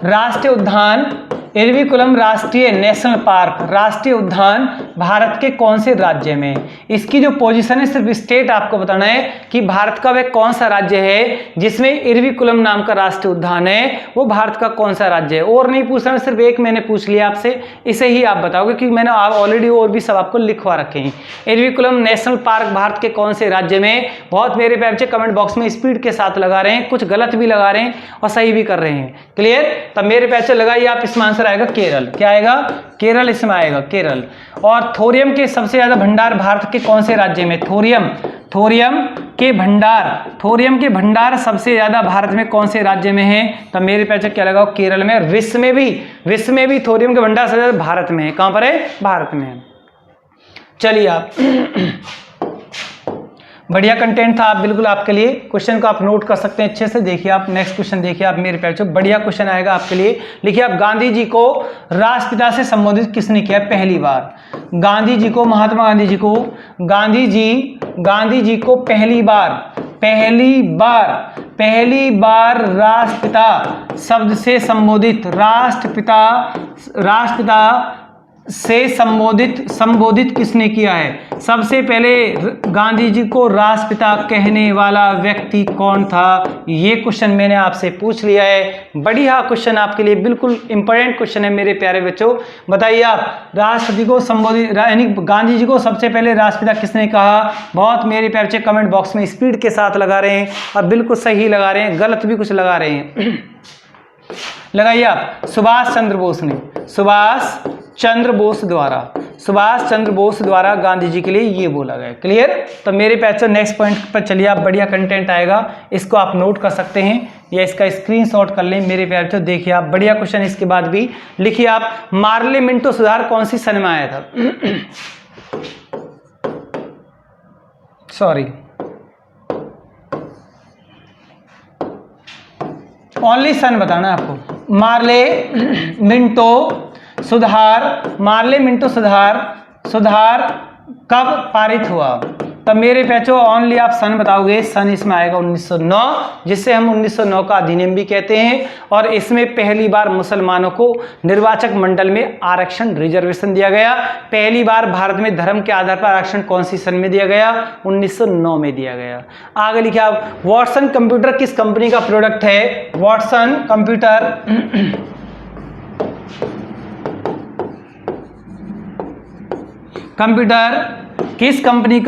राष्ट्रीय उद्यान, इरविकुलम राष्ट्रीय नेशनल पार्क, राष्ट्रीय उद्यान भारत के कौन से राज्य में? इसकी जो पोजीशन है सिर्फ स्टेट आपको बताना है कि भारत का वह कौन सा राज्य है जिसमें इरविकुलम नाम का राष्ट्रीय उद्यान है, वो भारत का कौन सा राज्य है। और नहीं पूछना, सिर्फ एक मैंने पूछ लिया आपसे, इसे ही आप बताओगे कि मैंने ऑलरेडी और भी सब आपको लिखवा रखे हैं। इरविकुलम नेशनल पार्क भारत के कौन से राज्य में? बहुत मेरे प्यारे बच्चे कमेंट बॉक्स में स्पीड के साथ लगा रहे हैं, कुछ गलत भी लगा रहे हैं और सही भी कर रहे हैं। क्लियर। तब मेरे प्यारे बच्चे लगाइए आप, इसमें आंसर आएगा केरल। क्या आएगा, केरल इसमें आएगा, केरल। और थोरियम के सबसे ज्यादा भंडार भारत के कौन से राज्य में? थोरियम के भंडार सबसे ज्यादा भारत में कौन से राज्य में है? तो मेरे पैसे क्या लगाओ, केरल में। और विश्व में भी थोरियम के भंडार सबसे ज्यादा भारत में है। कहां पर है, भारत में है। चलिए आप बढ़िया कंटेंट था आप, बिल्कुल आपके लिए। क्वेश्चन को आप नोट कर सकते हैं अच्छे से। देखिए आप नेक्स्ट क्वेश्चन देखिए आप मेरे प्यारे, बढ़िया क्वेश्चन आएगा आपके लिए। लिखिए आप, गांधी जी को राष्ट्रपिता से संबोधित किसने किया पहली बार? गांधी जी को, महात्मा गांधी जी को, गांधी जी को पहली बार राष्ट्रपिता शब्द से संबोधित, राष्ट्रपिता से संबोधित किसने किया है? सबसे पहले गांधी जी को राष्ट्रपिता कहने वाला व्यक्ति कौन था? ये क्वेश्चन मैंने आपसे पूछ लिया है। बढ़िया क्वेश्चन आपके लिए, बिल्कुल इंपॉर्टेंट क्वेश्चन है मेरे प्यारे बच्चों। बताइए आप, राष्ट्रपति को संबोधित यानी गांधी जी को सबसे पहले राष्ट्रपिता किसने कहा? बहुत मेरे प्यारे बच्चे कमेंट बॉक्स में स्पीड के साथ लगा रहे हैं और बिल्कुल सही लगा रहे हैं, गलत भी कुछ लगा रहे हैं। लगाइए आप, सुभाष चंद्र बोस ने, सुभाष चंद्र बोस द्वारा गांधी जी के लिए ये बोला गया। क्लियर। तो मेरे पैसे नेक्स्ट पॉइंट पर चलिए आप, बढ़िया कंटेंट आएगा, इसको आप नोट कर सकते हैं या इसका स्क्रीनशॉट कर लें मेरे प्यारे बच्चों। देखिए आप बढ़िया क्वेश्चन इसके बाद भी। लिखिए आप, मार्ले मिंटो सुधार कौन सी सन में आया था? सॉरी, ओनली सन बताना है आपको। मार्ले मिंटो सुधार कब पारित हुआ? तब मेरे बच्चों ओनली आप सन बताओगे। सन इसमें आएगा 1909, जिससे हम 1909 का अधिनियम भी कहते हैं। और इसमें पहली बार मुसलमानों को निर्वाचक मंडल में आरक्षण, रिजर्वेशन दिया गया। पहली बार भारत में धर्म के आधार पर आरक्षण कौन सी सन में दिया गया? 1909 में दिया गया। आगे लिखिए आप, वॉटसन कंप्यूटर किस कंपनी का प्रोडक्ट है? वॉटसन कंप्यूटर किस कंपनी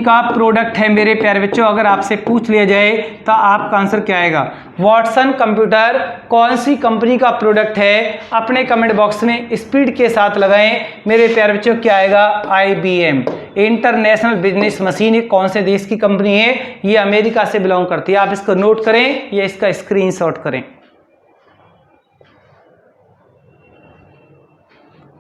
का प्रोडक्ट है मेरे प्यारे बच्चों? अगर आपसे पूछ लिया जाए तो आपका आंसर क्या आएगा? वॉटसन कंप्यूटर कौन सी कंपनी का प्रोडक्ट है? अपने कमेंट बॉक्स में स्पीड के साथ लगाएं मेरे प्यारे बच्चों। क्या आएगा? IBM, international business machine. ये कौन से देश की कंपनी है? ये अमेरिका से बिलोंग करती है। आप इसको नोट करें या इसका स्क्रीनशॉट करें।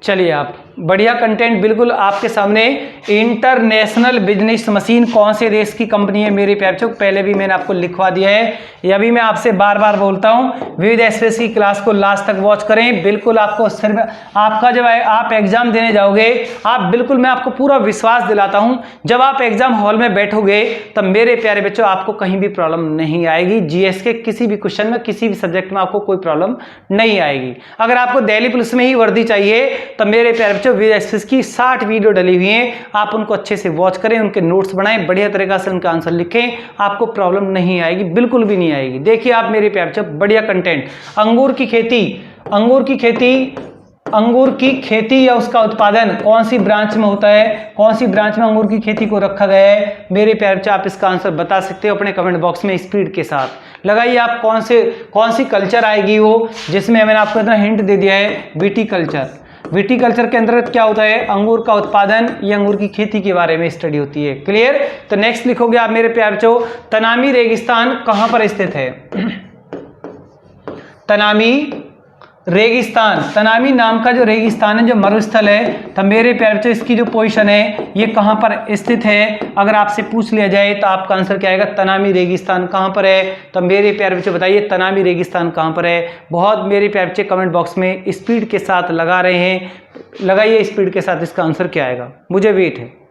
चलिए आप बढ़िया कंटेंट बिल्कुल आपके सामने। इंटरनेशनल बिजनेस मशीन कौन से देश की कंपनी है मेरे प्यारे बच्चों, पहले भी मैंने आपको लिखवा दिया है। यह भी मैं आपसे बार बार बोलता हूं, विविध एक्सप्रेस की क्लास को लास्ट तक वॉच करें। बिल्कुल आपको सिर्फ आपका जब आप एग्जाम देने जाओगे, आप बिल्कुल मैं आपको पूरा विश्वास दिलाता हूं, जब आप एग्जाम हॉल में बैठोगे तब मेरे प्यारे बच्चों आपको कहीं भी प्रॉब्लम नहीं आएगी। जीएस के किसी भी क्वेश्चन में, किसी भी सब्जेक्ट में आपको कोई प्रॉब्लम नहीं आएगी। अगर आपको दिल्ली पुलिस में ही वर्दी चाहिए तो मेरे प्यारे बच्चों विविध एक्सप्रेस की 60 वीडियो डली हुई हैं, आप उनको अच्छे से वॉच करें, उनके नोट्स बनाएं, बढ़िया तरीका से उनका आंसर लिखें, आपको प्रॉब्लम नहीं आएगी, बिल्कुल भी नहीं आएगी। देखिए आप मेरे प्यारे बच्चों बढ़िया कंटेंट। अंगूर की खेती या उसका उत्पादन कौन सी ब्रांच में होता है, कौन सी ब्रांच में अंगूर की खेती को रखा गया है मेरे प्यारे बच्चों, आप इसका आंसर बता सकते हो अपने कमेंट बॉक्स में स्पीड के साथ। लगाइए आप कौन सी कल्चर आएगी वो, जिसमें मैंने आपको इतना हिंट दे दिया है, विटीकल्चर। विटीकल्चर के अंतर्गत क्या होता है, अंगूर का उत्पादन या अंगूर की खेती के बारे में स्टडी होती है। क्लियर। तो नेक्स्ट लिखोगे आप मेरे प्यारे बच्चों, तनामी रेगिस्तान कहां पर स्थित है। तनामी रेगिस्तान, तनामी नाम का जो रेगिस्तान है, जो मरुस्थल है, तो मेरे प्यारे बच्चों इसकी जो पोजीशन है ये कहां पर स्थित है। अगर आपसे पूछ लिया जाए तो आपका आंसर क्या आएगा, तनामी रेगिस्तान कहां पर है। तो मेरे प्यारे बच्चों बताइए तनामी रेगिस्तान कहां पर है। बहुत मेरे प्यारे बच्चे कमेंट बॉक्स में स्पीड के साथ लगा रहे हैं, लगाइए स्पीड के साथ इसका आंसर क्या आएगा, मुझे वेट है।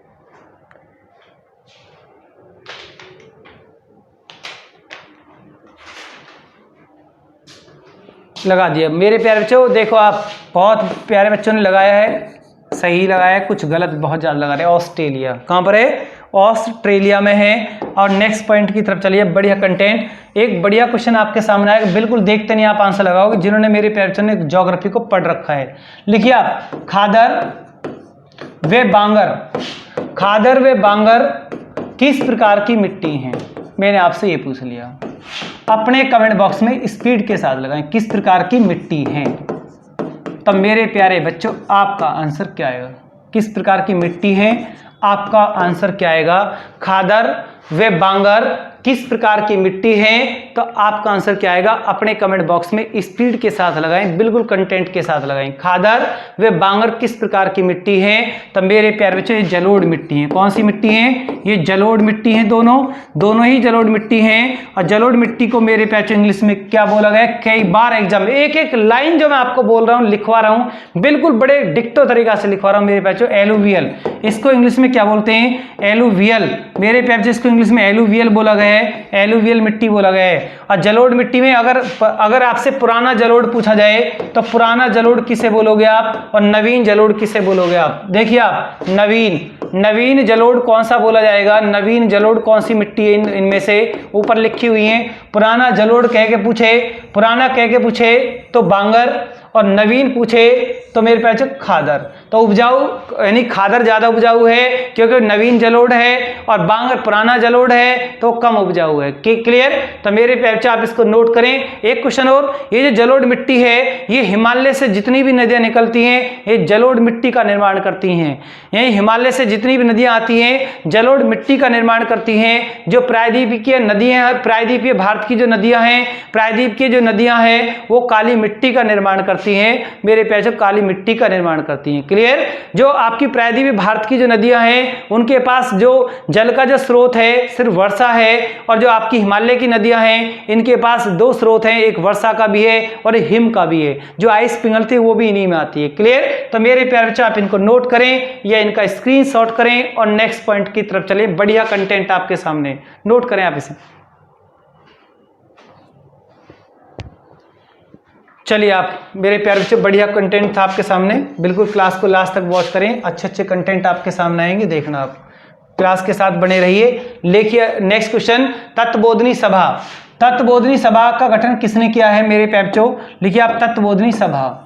लगा दिया मेरे प्यारे बच्चों। देखो आप बहुत प्यारे बच्चों ने लगाया है, सही लगाया है, कुछ गलत बहुत ज़्यादा लगा रहे हैं। ऑस्ट्रेलिया कहाँ पर है, ऑस्ट्रेलिया में है। और नेक्स्ट पॉइंट की तरफ चलिए, बढ़िया कंटेंट। एक बढ़िया क्वेश्चन आपके सामने आएगा, बिल्कुल देखते नहीं आप आंसर लगाओगे, जिन्होंने मेरे प्यारे बच्चों ने ज्योग्राफी को पढ़ रखा है। लिखिए आप, खादर व बांगर, खादर व बांगर किस प्रकार की मिट्टी हैं। मैंने आपसे ये पूछ लिया, अपने कमेंट बॉक्स में स्पीड के साथ लगाएं, किस प्रकार की मिट्टी है। तब मेरे प्यारे बच्चों आपका आंसर क्या आएगा, किस प्रकार की मिट्टी है, आपका आंसर क्या आएगा। खादर व बांगर किस प्रकार की मिट्टी है, तो आपका आंसर क्या आएगा, अपने कमेंट बॉक्स में स्पीड के साथ लगाएं, बिल्कुल कंटेंट के साथ लगाएं। खादर व बांगर किस प्रकार की मिट्टी है, तो मेरे प्यारे बच्चों ये जलोढ़ मिट्टी है। कौन सी मिट्टी है, ये जलोढ़ मिट्टी है, दोनों ही जलोढ़ मिट्टी है। और जलोढ़ मिट्टी को मेरे प्यारे इंग्लिश में क्या बोला गया, कई बार एग्जाम एक एक लाइन जो मैं आपको बोल रहा हूँ, लिखवा रहा हूँ, बिल्कुल बड़े डिक्टो तरीका से लिखवा रहा हूँ मेरे प्यारे, एलुवियल। इसको इंग्लिश में क्या बोलते हैं, एलुवियल। मेरे प्यारे इसको इंग्लिश में एलुवियल बोला गया है, एलुवियल मिट्टी बोला गया है। और जलोढ़ मिट्टी में अगर आपसे पुराना जलोढ़ पूछा जाए तो पुराना जलोढ़ किसे बोलोगे आप, और नवीन जलोढ़ किसे बोलोगे आप। देखिए आप, नवीन जलोढ़ कौन सा बोला जाएगा, नवीन जलोढ़ कौन सी मिट्टी है इनमें से, ऊपर लिखी हुई है। पुराना जलोढ़ कह के पूछे तो बांगर, और नवीन पूछे तो मेरे पास खादर। तो उपजाऊ यानी खादर ज्यादा उपजाऊ है क्योंकि नवीन जलोढ़ है, और बांगर पुराना जलोढ़ है तो कम उपजाऊ है। क्लियर। तो मेरे प्यारे आप इसको नोट करें। एक क्वेश्चन और, ये जो जलोढ़ मिट्टी है ये हिमालय से जितनी भी नदियां निकलती हैं ये जलोढ़ मिट्टी का निर्माण करती हैं। यही हिमालय से जितनी भी नदियां आती हैं जलोढ़ मिट्टी का निर्माण करती हैं। जो प्रायद्वीपीय नदियां, प्रायद्वीपीय भारत की जो नदियां हैं, प्रायद्वीप की जो नदियां हैं वो काली मिट्टी का निर्माण करती हैं मेरे प्यारे, काली मिट्टी का निर्माण करती हैं। क्लियर। जो आपकी प्रायद्वीपीय भारत की जो नदियां हैं उनके पास जो जल का जो स्रोत है सिर्फ वर्षा है, और जो आपकी हिमालय की नदियां हैं इनके पास दो स्रोत हैं, एक वर्षा का भी है और हिम का भी है। जो आइस पिघलती है वो भी इन्हीं में आती है। क्लियर। तो मेरे प्यारे बच्चों आप इनको नोट करें या इनका स्क्रीनशॉट करें और नेक्स्ट पॉइंट की तरफ चले। बढ़िया कंटेंट आपके सामने, नोट करें आप इसे। चलिए आप मेरे प्यारे बच्चों, बढ़िया कंटेंट था आपके सामने, बिल्कुल क्लास को लास्ट तक वॉच करें, अच्छे कंटेंट आपके सामने आएंगे, देखना आप क्लास के साथ बने रहिए। लिखिए नेक्स्ट क्वेश्चन, तत्वबोधिनी सभा। तत्वबोधिनी सभा का गठन किसने किया है मेरे प्यारे बच्चों। लिखिए आप, तत्वबोधिनी सभा।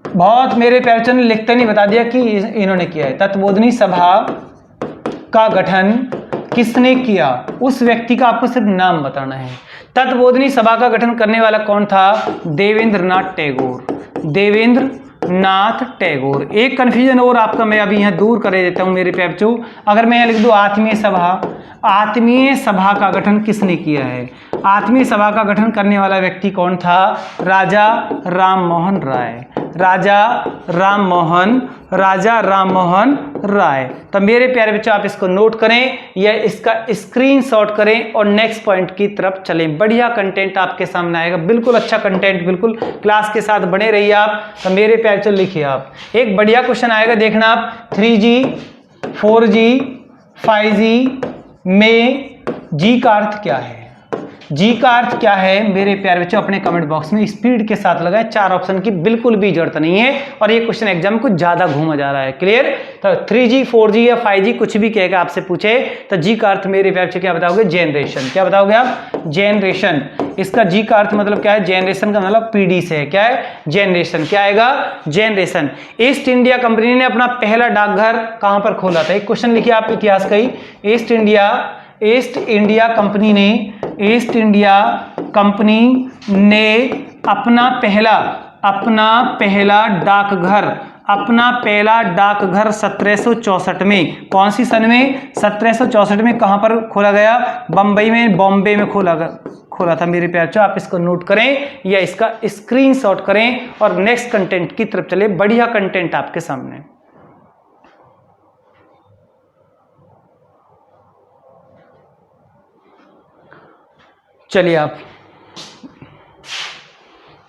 बहुत मेरे प्यारे बच्चों ने लिखते नहीं बता दिया कि इन्होंने किया है। तत्वबोधिनी सभा का गठन किसने किया, उस व्यक्ति का आपको सिर्फ नाम बताना है। तत्वबोधिनी सभा का गठन करने वाला कौन था, देवेंद्रनाथ टैगोर। देवेंद्रनाथ टैगोर। एक कंफ्यूजन और आपका मैं अभी यहाँ दूर कर देता हूँ मेरे प्यारे बच्चों। अगर मैं यहाँ लिख दूँ आत्मीय सभा, आत्मीय सभा का गठन किसने किया है? आत्मीय सभा का गठन करने वाला व्यक्ति कौन था? राजा राममोहन राय। राजा राममोहन राय। तो मेरे प्यारे बच्चों आप इसको नोट करें या इसका स्क्रीनशॉट करें और नेक्स्ट पॉइंट की तरफ चलें। बढ़िया कंटेंट आपके सामने आएगा, बिल्कुल अच्छा कंटेंट, बिल्कुल क्लास के साथ बने रहिए आप। तो मेरे प्यारे बच्चों लिखिए आप, एक बढ़िया क्वेश्चन आएगा, देखना आप। 3G 4G 5G में G का अर्थ क्या है? जी का अर्थ क्या है मेरे प्यारे बच्चों? अपने कमेंट बॉक्स में स्पीड के साथ लगाएं। 4 ऑप्शन की बिल्कुल भी जरूरत नहीं है और ये क्वेश्चन एग्जाम कुछ ज्यादा घूमा जा रहा है। क्लियर? तो 3G 4G या 5G कुछ भी कहेगा आपसे पूछे तो जी का अर्थ मेरे प्यारे बच्चों क्या बताओगे? जेनरेशन। क्या बताओगे आप? जेनरेशन। इसका जी का अर्थ मतलब क्या है? जेनरेशन का मतलब पीढ़ी से है। क्या है? जेनरेशन। क्या आएगा? जेनरेशन। ईस्ट इंडिया कंपनी ने अपना पहला डाकघर कहां पर खोला था? एक क्वेश्चन लिखिए आप इतिहास का ही। ईस्ट इंडिया कंपनी ने अपना पहला डाकघर 1764 में, कौन सी सन में? 1764 में। कहां पर खोला गया? बॉम्बे में खोला था मेरे प्यारे बच्चों। आप इसको नोट करें या इसका स्क्रीनशॉट करें और नेक्स्ट कंटेंट की तरफ चले। बढ़िया कंटेंट आपके सामने। चलिए आप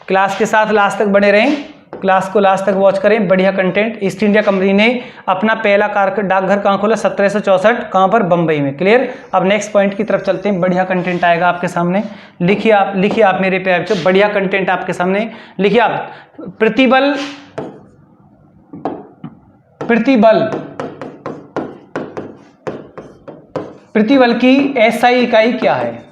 क्लास के साथ लास्ट तक बने रहें, क्लास को लास्ट तक वॉच करें। बढ़िया कंटेंट। ईस्ट इंडिया कंपनी ने अपना पहला डाकघर कहां खोला? 1764। कहां पर? बंबई में। क्लियर? अब नेक्स्ट पॉइंट की तरफ चलते हैं। बढ़िया कंटेंट आएगा आपके सामने। लिखिए आप मेरे प्यारे बच्चों, बढ़िया कंटेंट आपके सामने। लिखिए आप, प्रतिबल की एसआई इकाई क्या है?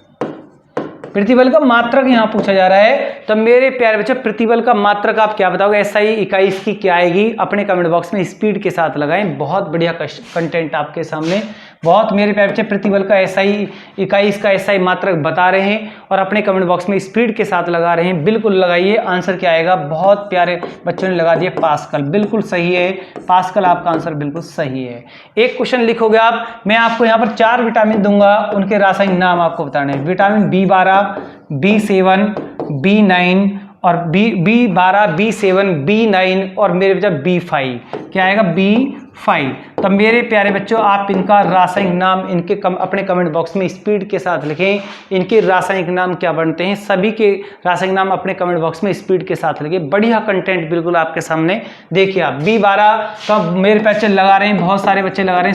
प्रतिबल का मात्रक यहां पूछा जा रहा है। तो मेरे प्यारे बच्चों प्रतिबल का मात्रक आप क्या बताओगे? एसआई इकाई इसकी क्या आएगी? अपने कमेंट बॉक्स में स्पीड के साथ लगाएं। बहुत बढ़िया कंटेंट आपके सामने। बहुत मेरे प्यारे बच्चे प्रतिबल का एसआई इकाई, इसका एसआई मात्रक बता रहे हैं और अपने कमेंट बॉक्स में स्पीड के साथ लगा रहे हैं। बिल्कुल लगाइए। आंसर क्या आएगा? बहुत प्यारे बच्चों ने लगा दिया पास्कल। बिल्कुल सही है, पास्कल आपका आंसर बिल्कुल सही है। एक क्वेश्चन लिखोगे आप, मैं आपको यहाँ पर 4 विटामिन दूंगा, उनके रासायनिक नाम आपको बताने हैं। विटामिन B12, B7, B9 और B12, B7, B9 और मेरे बच्चा B5। क्या आएगा? B5। तो मेरे प्यारे बच्चों आप इनका रासायनिक नाम अपने कमेंट बॉक्स में स्पीड के साथ लिखें। इनके रासायनिक नाम क्या बनते हैं? सभी के रासायनिक नाम अपने कमेंट बॉक्स में स्पीड के साथ लिखें। बढ़िया कंटेंट बिल्कुल आपके सामने। देखिए आप B12 तो मेरे बच्चे लगा रहे हैं, बहुत सारे बच्चे लगा रहे हैं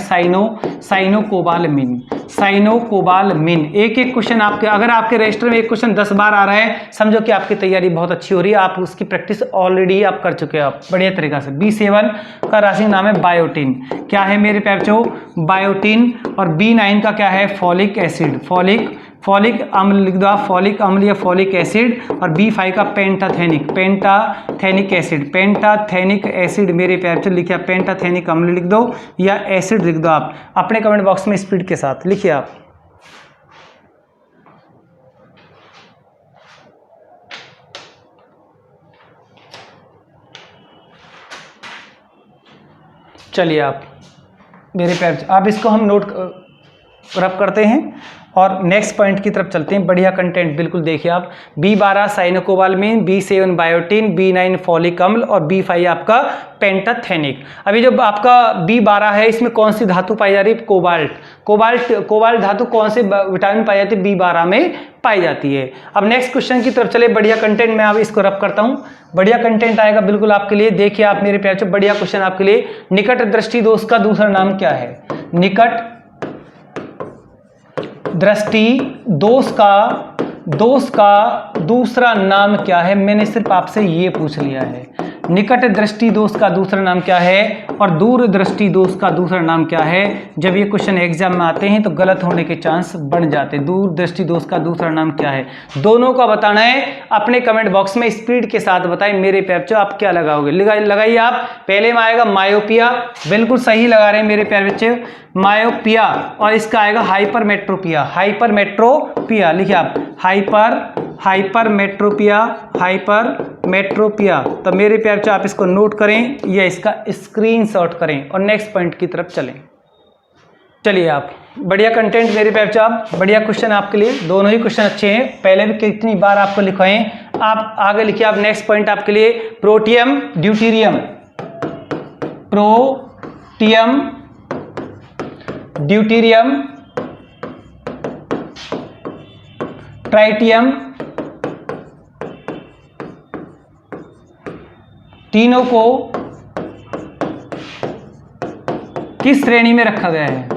साइनोकोबालमिन। एक क्वेश्चन आपके, अगर आपके रजिस्टर में एक क्वेश्चन 10 बार आ रहा है, समझो कि आपकी तैयारी बहुत अच्छी हो रही है। आप उसकी प्रैक्टिस ऑलरेडी आप कर चुके हो आप बढ़िया तरीका से। B7 का रासायनिक नाम है बायोटिन। क्या है मेरे प्यारे बच्चों? बायोटिन। और B9 का क्या है? Folic acid. फॉलिक अम्ल लिख दो आप, फॉलिक अम्ल या फॉलिक एसिड। और B5 का पेंटाथेनिक एसिड। मेरे प्यारे बच्चों लिखिए, पेंटाथेनिक अम्ल लिख दो या एसिड लिख दो आप अपने कमेंट बॉक्स में स्पीड के साथ लिखिए आप। चलिए आप मेरे प्यारे, अब इसको हम नोट रब करते हैं और नेक्स्ट पॉइंट की तरफ चलते हैं। बढ़िया कंटेंट बिल्कुल देखिए आप। B12 cyanocobalamin, B7 biotin, B9 folic अम्ल और B5 आपका पेंटाथेनिक। अभी जो आपका B12 है, इसमें कौन सी धातु पाई जा रही है? कोबाल्ट धातु कौन से विटामिन पाई जाती है? B12 में पाई जाती है। अब नेक्स्ट क्वेश्चन की तरफ चले। बढ़िया कंटेंट मैं अब इसको रब करता हूं। बढ़िया कंटेंट आएगा बिल्कुल आपके लिए। देखिए आप मेरे प्यारे, बढ़िया क्वेश्चन आपके लिए। निकट दृष्टि दोष का दूसरा नाम क्या है? निकट दृष्टि दोष का दूसरा नाम क्या है? मैंने सिर्फ आपसे ये पूछ लिया है। निकट दृष्टि दोष का दूसरा नाम क्या है और दूर दृष्टि दोष का दूसरा नाम क्या है? जब ये क्वेश्चन एग्जाम में आते हैं तो गलत होने के चांस बढ़ जाते हैं। दूर दृष्टि दोष का दूसरा नाम क्या है? दोनों का बताना है। अपने कमेंट बॉक्स में स्पीड के साथ बताएं। मेरे प्यारे बच्चों आप क्या लगाओगे? लगाइए आप। पहले में आएगा मायोपिया, बिल्कुल सही लगा रहे हैं मेरे प्यारे बच्चे, मायोपिया। और इसका आएगा हाइपरमेट्रोपिया। लिखिए आप, हाइपरमेट्रोपिया। तो मेरे प्यारे बच्चों आप इसको नोट करें या इसका स्क्रीनशॉट करें और नेक्स्ट पॉइंट की तरफ चलें। चलिए आप बढ़िया कंटेंट मेरे पे बच्चों, आप बढ़िया क्वेश्चन आपके लिए, दोनों ही क्वेश्चन अच्छे हैं, पहले भी कितनी बार आपको लिखवाए। आप आगे लिखिए, आप नेक्स्ट पॉइंट आपके लिए protium deuterium, protium deuterium tritium, तीनों को किस श्रेणी में रखा गया है?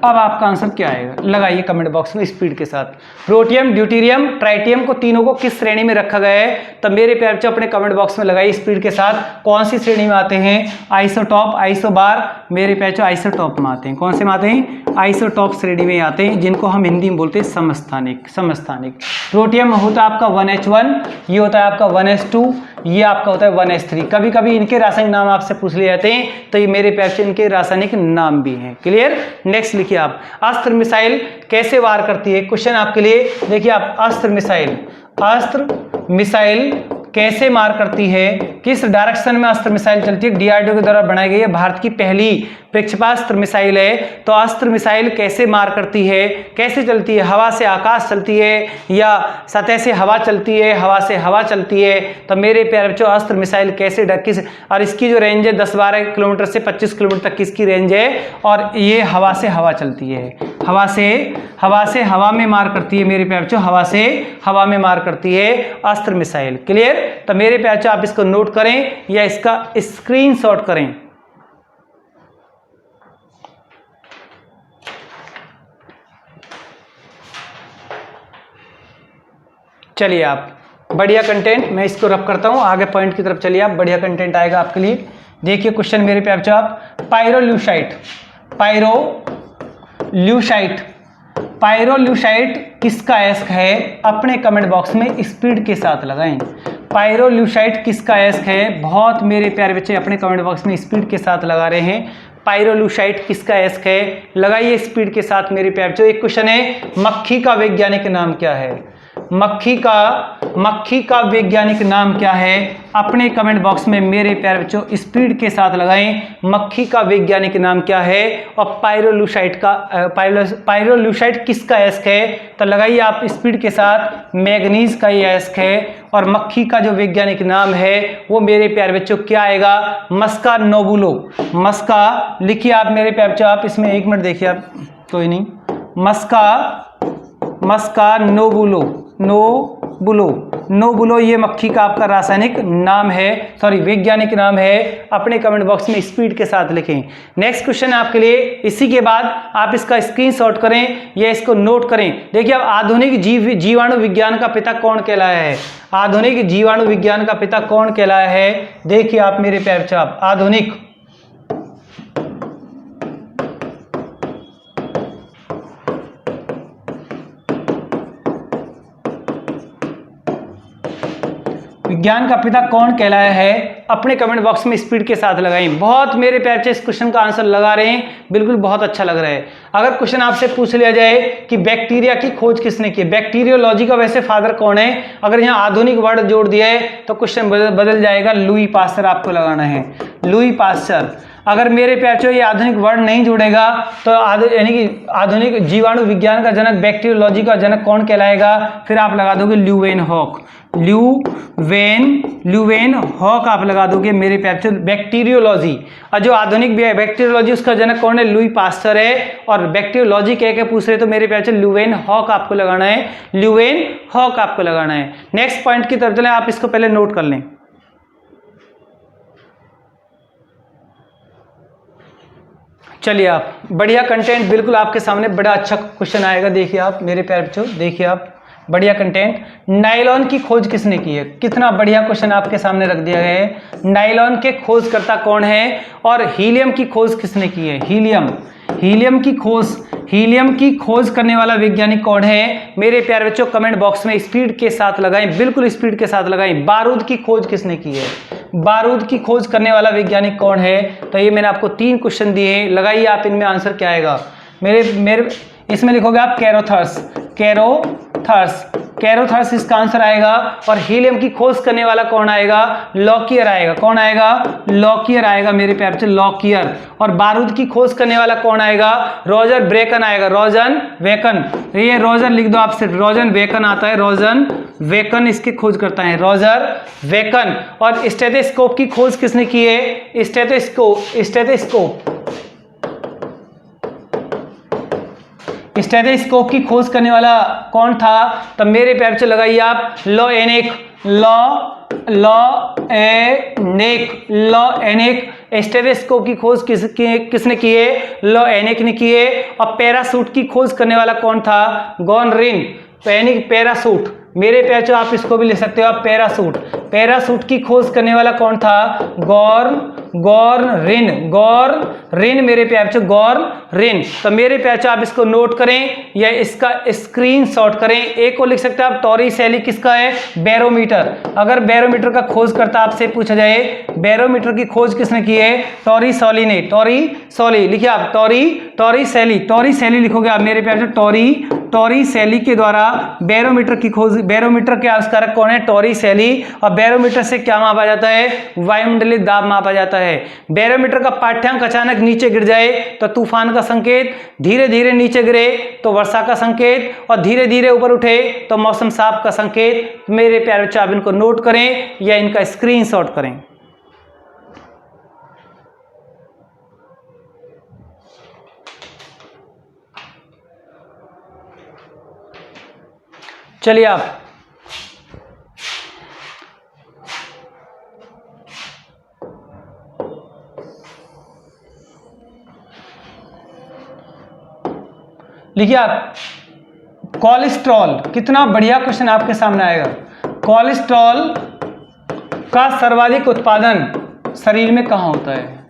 अब आपका आंसर क्या आएगा, लगाइए कमेंट बॉक्स में स्पीड के साथ। प्रोटियम ड्यूटीरियम ट्राइटियम को तीनों को किस श्रेणी में रखा गया है? तब मेरे प्यारे बच्चों अपने कमेंट बॉक्स में लगाइए स्पीड के साथ। कौन सी श्रेणी में आते हैं? आइसोटॉप, आइसोबार, मेरे प्यारे बच्चों आइसोटॉप में आते हैं। कौन से में आते हैं? आइसोटॉप श्रेणी में आते हैं, जिनको हम हिंदी में बोलते हैं समस्थानिक। समस्थानिक प्रोटियम में होता है आपका 1H1, ये होता है आपका 1H2, ये आपका होता है 1H3। कभी कभी इनके रासायनिक नाम आपसे पूछ लिए जाते हैं, तो ये मेरे प्यारे बच्चों इनके रासायनिक नाम भी हैं। क्लियर? नेक्स्ट लिखिए आप, अस्त्र मिसाइल कैसे वार करती है? क्वेश्चन आपके लिए देखिए आप, अस्त्र मिसाइल कैसे मार करती है, किस डायरेक्शन में अस्त्र मिसाइल चलती है? डीआरडीओ के द्वारा बनाई गई है, भारत की पहली प्रक्षेपास्त्र मिसाइल है। तो अस्त्र मिसाइल कैसे मार करती है, कैसे चलती है? हवा से आकाश चलती है या सतह से हवा चलती है, हवा से हवा चलती है? तो मेरे प्यारे बच्चों अस्त्र मिसाइल कैसे किस, और इसकी जो रेंज है 10-12 किलोमीटर से 25 किलोमीटर तक की इसकी रेंज है, और ये हवा से हवा चलती है, हवा से हवा में मार करती है मेरे प्यारे बच्चों, हवा से हवा में मार करती है अस्त्र मिसाइल। क्लियर? तो मेरे प्यारे बच्चों आप इसको नोट करें या इसका स्क्रीनशॉट करें। चलिए आप, बढ़िया कंटेंट, मैं इसको रब करता हूं, आगे पॉइंट की तरफ चलिए आप, बढ़िया कंटेंट आएगा आपके लिए। देखिए क्वेश्चन मेरे प्यारे बच्चों, आप पायरोल्यूसाइट किसका अयस्क है? अपने कमेंट बॉक्स में स्पीड के साथ लगाएं। पायरोल्यूसाइट किसका अयस्क है? बहुत मेरे प्यारे बच्चे अपने कमेंट बॉक्स में स्पीड के साथ लगा रहे हैं। पायरोल्यूसाइट किसका अयस्क है? लगाइए स्पीड के साथ मेरे प्यारे बच्चों। एक क्वेश्चन है, मक्खी का वैज्ञानिक नाम क्या है? मक्खी का वैज्ञानिक नाम क्या है? अपने कमेंट बॉक्स में मेरे प्यारे बच्चों स्पीड के साथ लगाएं, मक्खी का वैज्ञानिक नाम क्या है? और पायरोल्यूसाइट किसका अयस्क है? तो लगाइए आप स्पीड के साथ, मैग्नीज का ये अयस्क है। और मक्खी का जो वैज्ञानिक नाम है वो मेरे प्यारे बच्चों क्या आएगा? मस्का नोबुलो। मस्का लिखिए आप मेरे प्यारे बच्चों, आप इसमें 1 मिनट देखिए आप, कोई नहीं, मस्का नोबुलो ये मक्खी का आपका रासायनिक नाम है, सॉरी वैज्ञानिक नाम है। अपने कमेंट बॉक्स में स्पीड के साथ लिखें। नेक्स्ट क्वेश्चन आपके लिए, इसी के बाद आप इसका स्क्रीनशॉट करें या इसको नोट करें। देखिए अब आधुनिक जीवाणु विज्ञान का पिता कौन कहलाया है? आधुनिक जीवाणु विज्ञान का पिता कौन कहलाया है? देखिए आप मेरे प्यारे बच्चों, आधुनिक विज्ञान का पिता कौन कहलाया है? अपने कमेंट बॉक्स में स्पीड के साथ लगाएं। बहुत मेरे प्यारे बच्चे इस क्वेश्चन का आंसर लगा रहे हैं, बिल्कुल बहुत अच्छा लग रहा है। अगर क्वेश्चन आपसे पूछ लिया जाए कि बैक्टीरिया की खोज किसने की? बैक्टीरियोलॉजी का वैसे फादर कौन है? अगर यहाँ आधुनिक वर्ड जोड़ दिया है तो क्वेश्चन बदल जाएगा, लुई पास्चर आपको लगाना है, लुई पास्चर। अगर मेरे प्यारे बच्चों ये आधुनिक वर्ड नहीं जुड़ेगा तो यानी कि आधुनिक जीवाणु विज्ञान का जनक, बैक्टीरियोलॉजी का जनक कौन कहलाएगा? फिर आप लगा दोगे ल्यूवेनहॉक, ल्यूवेनहॉक आप लगा दोगे मेरे प्यारे बच्चों बैक्टीरियोलॉजी। और जो आधुनिक बैक्टीरियोलॉजी उसका जनक कौन है? लुई पास्चर है। और बैक्टीरियोलॉजी कह के पूछ रहे तो मेरे प्यारे बच्चों ल्यूवेनहॉक आपको लगाना है, ल्यूवेनहॉक आपको लगाना है। नेक्स्ट पॉइंट की तरफ चलें, आप इसको पहले नोट कर लें। चलिए आप, बढ़िया कंटेंट बिल्कुल आपके सामने, बड़ा अच्छा क्वेश्चन आएगा। देखिए आप मेरे प्यारे बच्चों, देखिए आप बढ़िया कंटेंट। नायलॉन की खोज किसने की है? कितना बढ़िया क्वेश्चन आपके सामने रख दिया गया है। नायलॉन के खोजकर्ता कौन है? और हीलियम की खोज किसने की है? हीलियम की खोज करने वाला वैज्ञानिक कौन है? मेरे प्यारे बच्चों कमेंट बॉक्स में स्पीड के साथ लगाएं, बिल्कुल स्पीड के साथ लगाएं। बारूद की खोज किसने की है? बारूद की खोज करने वाला वैज्ञानिक कौन है? तो ये मैंने आपको 3 क्वेश्चन दिए हैं, लगाइए आप इनमें आंसर क्या आएगा। मेरे इसमें लिखोगे आप कैरोथर्स। कैरोथर्स इसका आंसर आएगा। और हीलियम की खोज करने वाला कौन आएगा? लॉकियर आएगा। कौन आएगा? लॉकियर आएगा मेरे प्यार बच्चों, लॉकियर। और बारूद की खोज करने वाला कौन आएगा? रॉजर ब्रेकन आएगा, रोजन वेकन। ये रोजर लिख दो आप, सिर्फ रोजन वेकन आता है, रोजन वेकन इसकी खोज करता है, रोजर वेकन। और स्टेथोस्कोप की खोज किसने की है? स्टेथोस्कोप की खोज करने वाला कौन था? तब मेरे प्यार से लगाइए आप, लॉ एनेक। स्टेथोस्कोप की खोज किसने की है? लॉ एनेक ने की है। और पैरासूट की खोज करने वाला कौन था? गॉनरिन। पैरासूट मेरे प्यार से आप इसको भी ले सकते हो आप, पैरासूट की खोज करने वाला कौन था? गॉर्न मेरे प्यार से, गॉर्न। तो मेरे प्यार से आप इसको नोट करें या इसका स्क्रीनशॉट करें। एक को लिख सकते हैं आप, टॉरिसैली किसका है? बैरोमीटर। अगर बैरोमीटर का खोज करता आपसे पूछा जाए, बैरोमीटर की खोज किसने की है? टॉरिसैली ने, टॉरिसैली लिखिए आप, टॉरिसैली लिखोगे आप मेरे प्यार से, टॉरिसैली के द्वारा बैरोमीटर की खोज, बैरोमीटर के आविष्कारक कौन है? टॉरिसैली। और बैरोमीटर से क्या मापा जाता है? वायुमंडलीय दाब मापा जाता है। बैरोमीटर का पाठ्यांक अचानक नीचे गिर जाए तो तूफान का संकेत, धीरे धीरे नीचे गिरे तो वर्षा का संकेत, और धीरे धीरे ऊपर उठे तो मौसम साफ का संकेत। मेरे प्यारे बच्चों, आप इनको नोट करें या इनका स्क्रीनशॉट करें। चलिए आप लिखिए आप, कोलेस्ट्रॉल। कितना बढ़िया क्वेश्चन आपके सामने आएगा। कोलेस्ट्रॉल का सर्वाधिक उत्पादन शरीर में कहाँ होता है?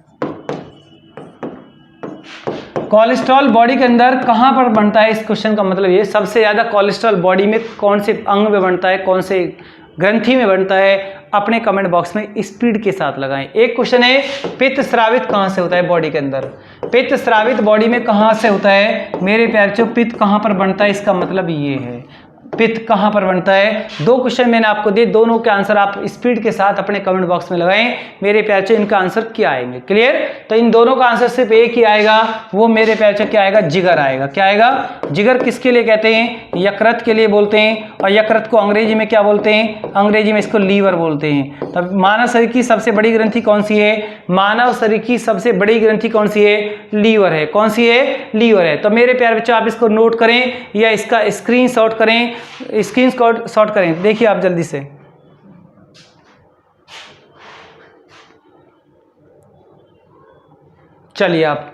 कोलेस्ट्रॉल बॉडी के अंदर कहाँ पर बनता है? इस क्वेश्चन का मतलब ये, सबसे ज्यादा कोलेस्ट्रॉल बॉडी में कौन से अंग में बनता है, कौन से ग्रंथि में बनता है? अपने कमेंट बॉक्स में स्पीड के साथ लगाएं। एक क्वेश्चन है, पित्त स्रावित कहाँ से होता है बॉडी के अंदर? पित्त स्रावित बॉडी में कहाँ से होता है? मेरे प्यारे बच्चों, पित्त कहाँ पर बनता है, इसका मतलब ये है, पित्त कहाँ पर बनता है। दो क्वेश्चन मैंने आपको दिए, दोनों के आंसर आप स्पीड के साथ अपने कमेंट बॉक्स में लगाएं। मेरे प्यारे बच्चों, इनका आंसर क्या आएंगे? क्लियर? तो इन दोनों का आंसर सिर्फ एक ही आएगा, वो मेरे प्यारे बच्चों क्या आएगा? जिगर आएगा। क्या आएगा? जिगर किसके लिए कहते हैं? यकृत के लिए बोलते हैं। और यकृत को अंग्रेजी में क्या बोलते हैं? अंग्रेजी में इसको लीवर बोलते हैं। तब मानव शरीर की सबसे बड़ी ग्रंथि कौन सी है? मानव शरीर की सबसे बड़ी ग्रंथि कौन सी है? लीवर है। कौन सी है? लीवर है। तो मेरे प्यारे बच्चों, आप इसको नोट करें या इसका स्क्रीनशॉट करें, शॉर्ट करें। देखिए आप जल्दी से, चलिए आप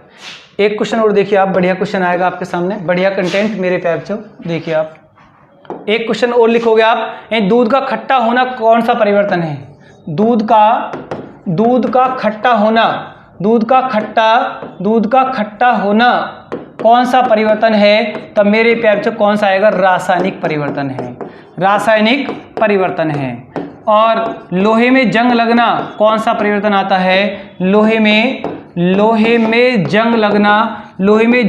एक क्वेश्चन और देखिए आप, बढ़िया क्वेश्चन आएगा आपके सामने, बढ़िया कंटेंट मेरे प्यारे बच्चों। देखिए आप एक क्वेश्चन और लिखोगे आप, दूध का खट्टा होना कौन सा परिवर्तन है? दूध का खट्टा होना कौन सा परिवर्तन है? तब मेरे प्यारे बच्चों कौन सा आएगा? रासायनिक परिवर्तन है, रासायनिक परिवर्तन है। और लोहे में जंग लगना कौन सा परिवर्तन आता है? लोहे में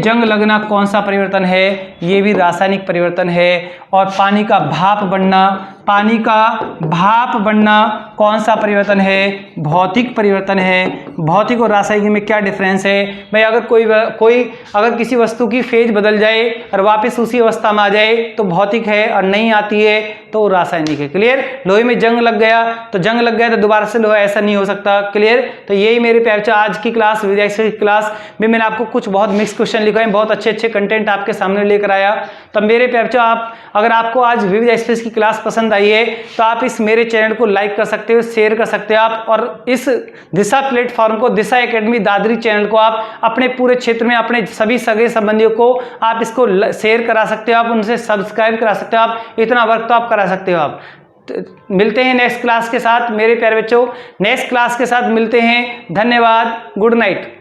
जंग लगना कौन सा परिवर्तन है? ये भी रासायनिक परिवर्तन है। और पानी का भाप बनना कौन सा परिवर्तन है? भौतिक परिवर्तन है। भौतिक और रासायनिक में क्या डिफरेंस है भाई? अगर किसी वस्तु की फेज बदल जाए और वापस उसी अवस्था में आ जाए तो भौतिक है, और नहीं आती है तो रासायनिक है। क्लियर? लोहे में जंग लग गया तो दोबारा से लोहा ऐसा नहीं हो सकता। क्लियर? तो यही मेरे प्यारे बच्चों आज की क्लास, विद्यार्थी की क्लास में मैंने आपको कुछ बहुत मिक्स क्वेश्चन लिखे हैं, बहुत अच्छे अच्छे कंटेंट आपके सामने लेकर आया। तब मेरे प्यारे बच्चों, अगर आपको आज विविध एक्सप्रेस की क्लास पसंद आई है तो आप इस मेरे चैनल को लाइक कर सकते हो, शेयर कर सकते हो आप, और इस दिशा प्लेटफॉर्म को, दिशा एकेडमी दादरी चैनल को आप अपने पूरे क्षेत्र में अपने सभी सगे संबंधियों को आप इसको शेयर करा सकते हो, आप उनसे सब्सक्राइब करा सकते हो, आप इतना वर्क तो आप करा सकते हो। आप मिलते हैं नेक्स्ट क्लास के साथ मेरे प्यारे बच्चों, नेक्स्ट क्लास के साथ मिलते हैं। धन्यवाद, गुड नाइट।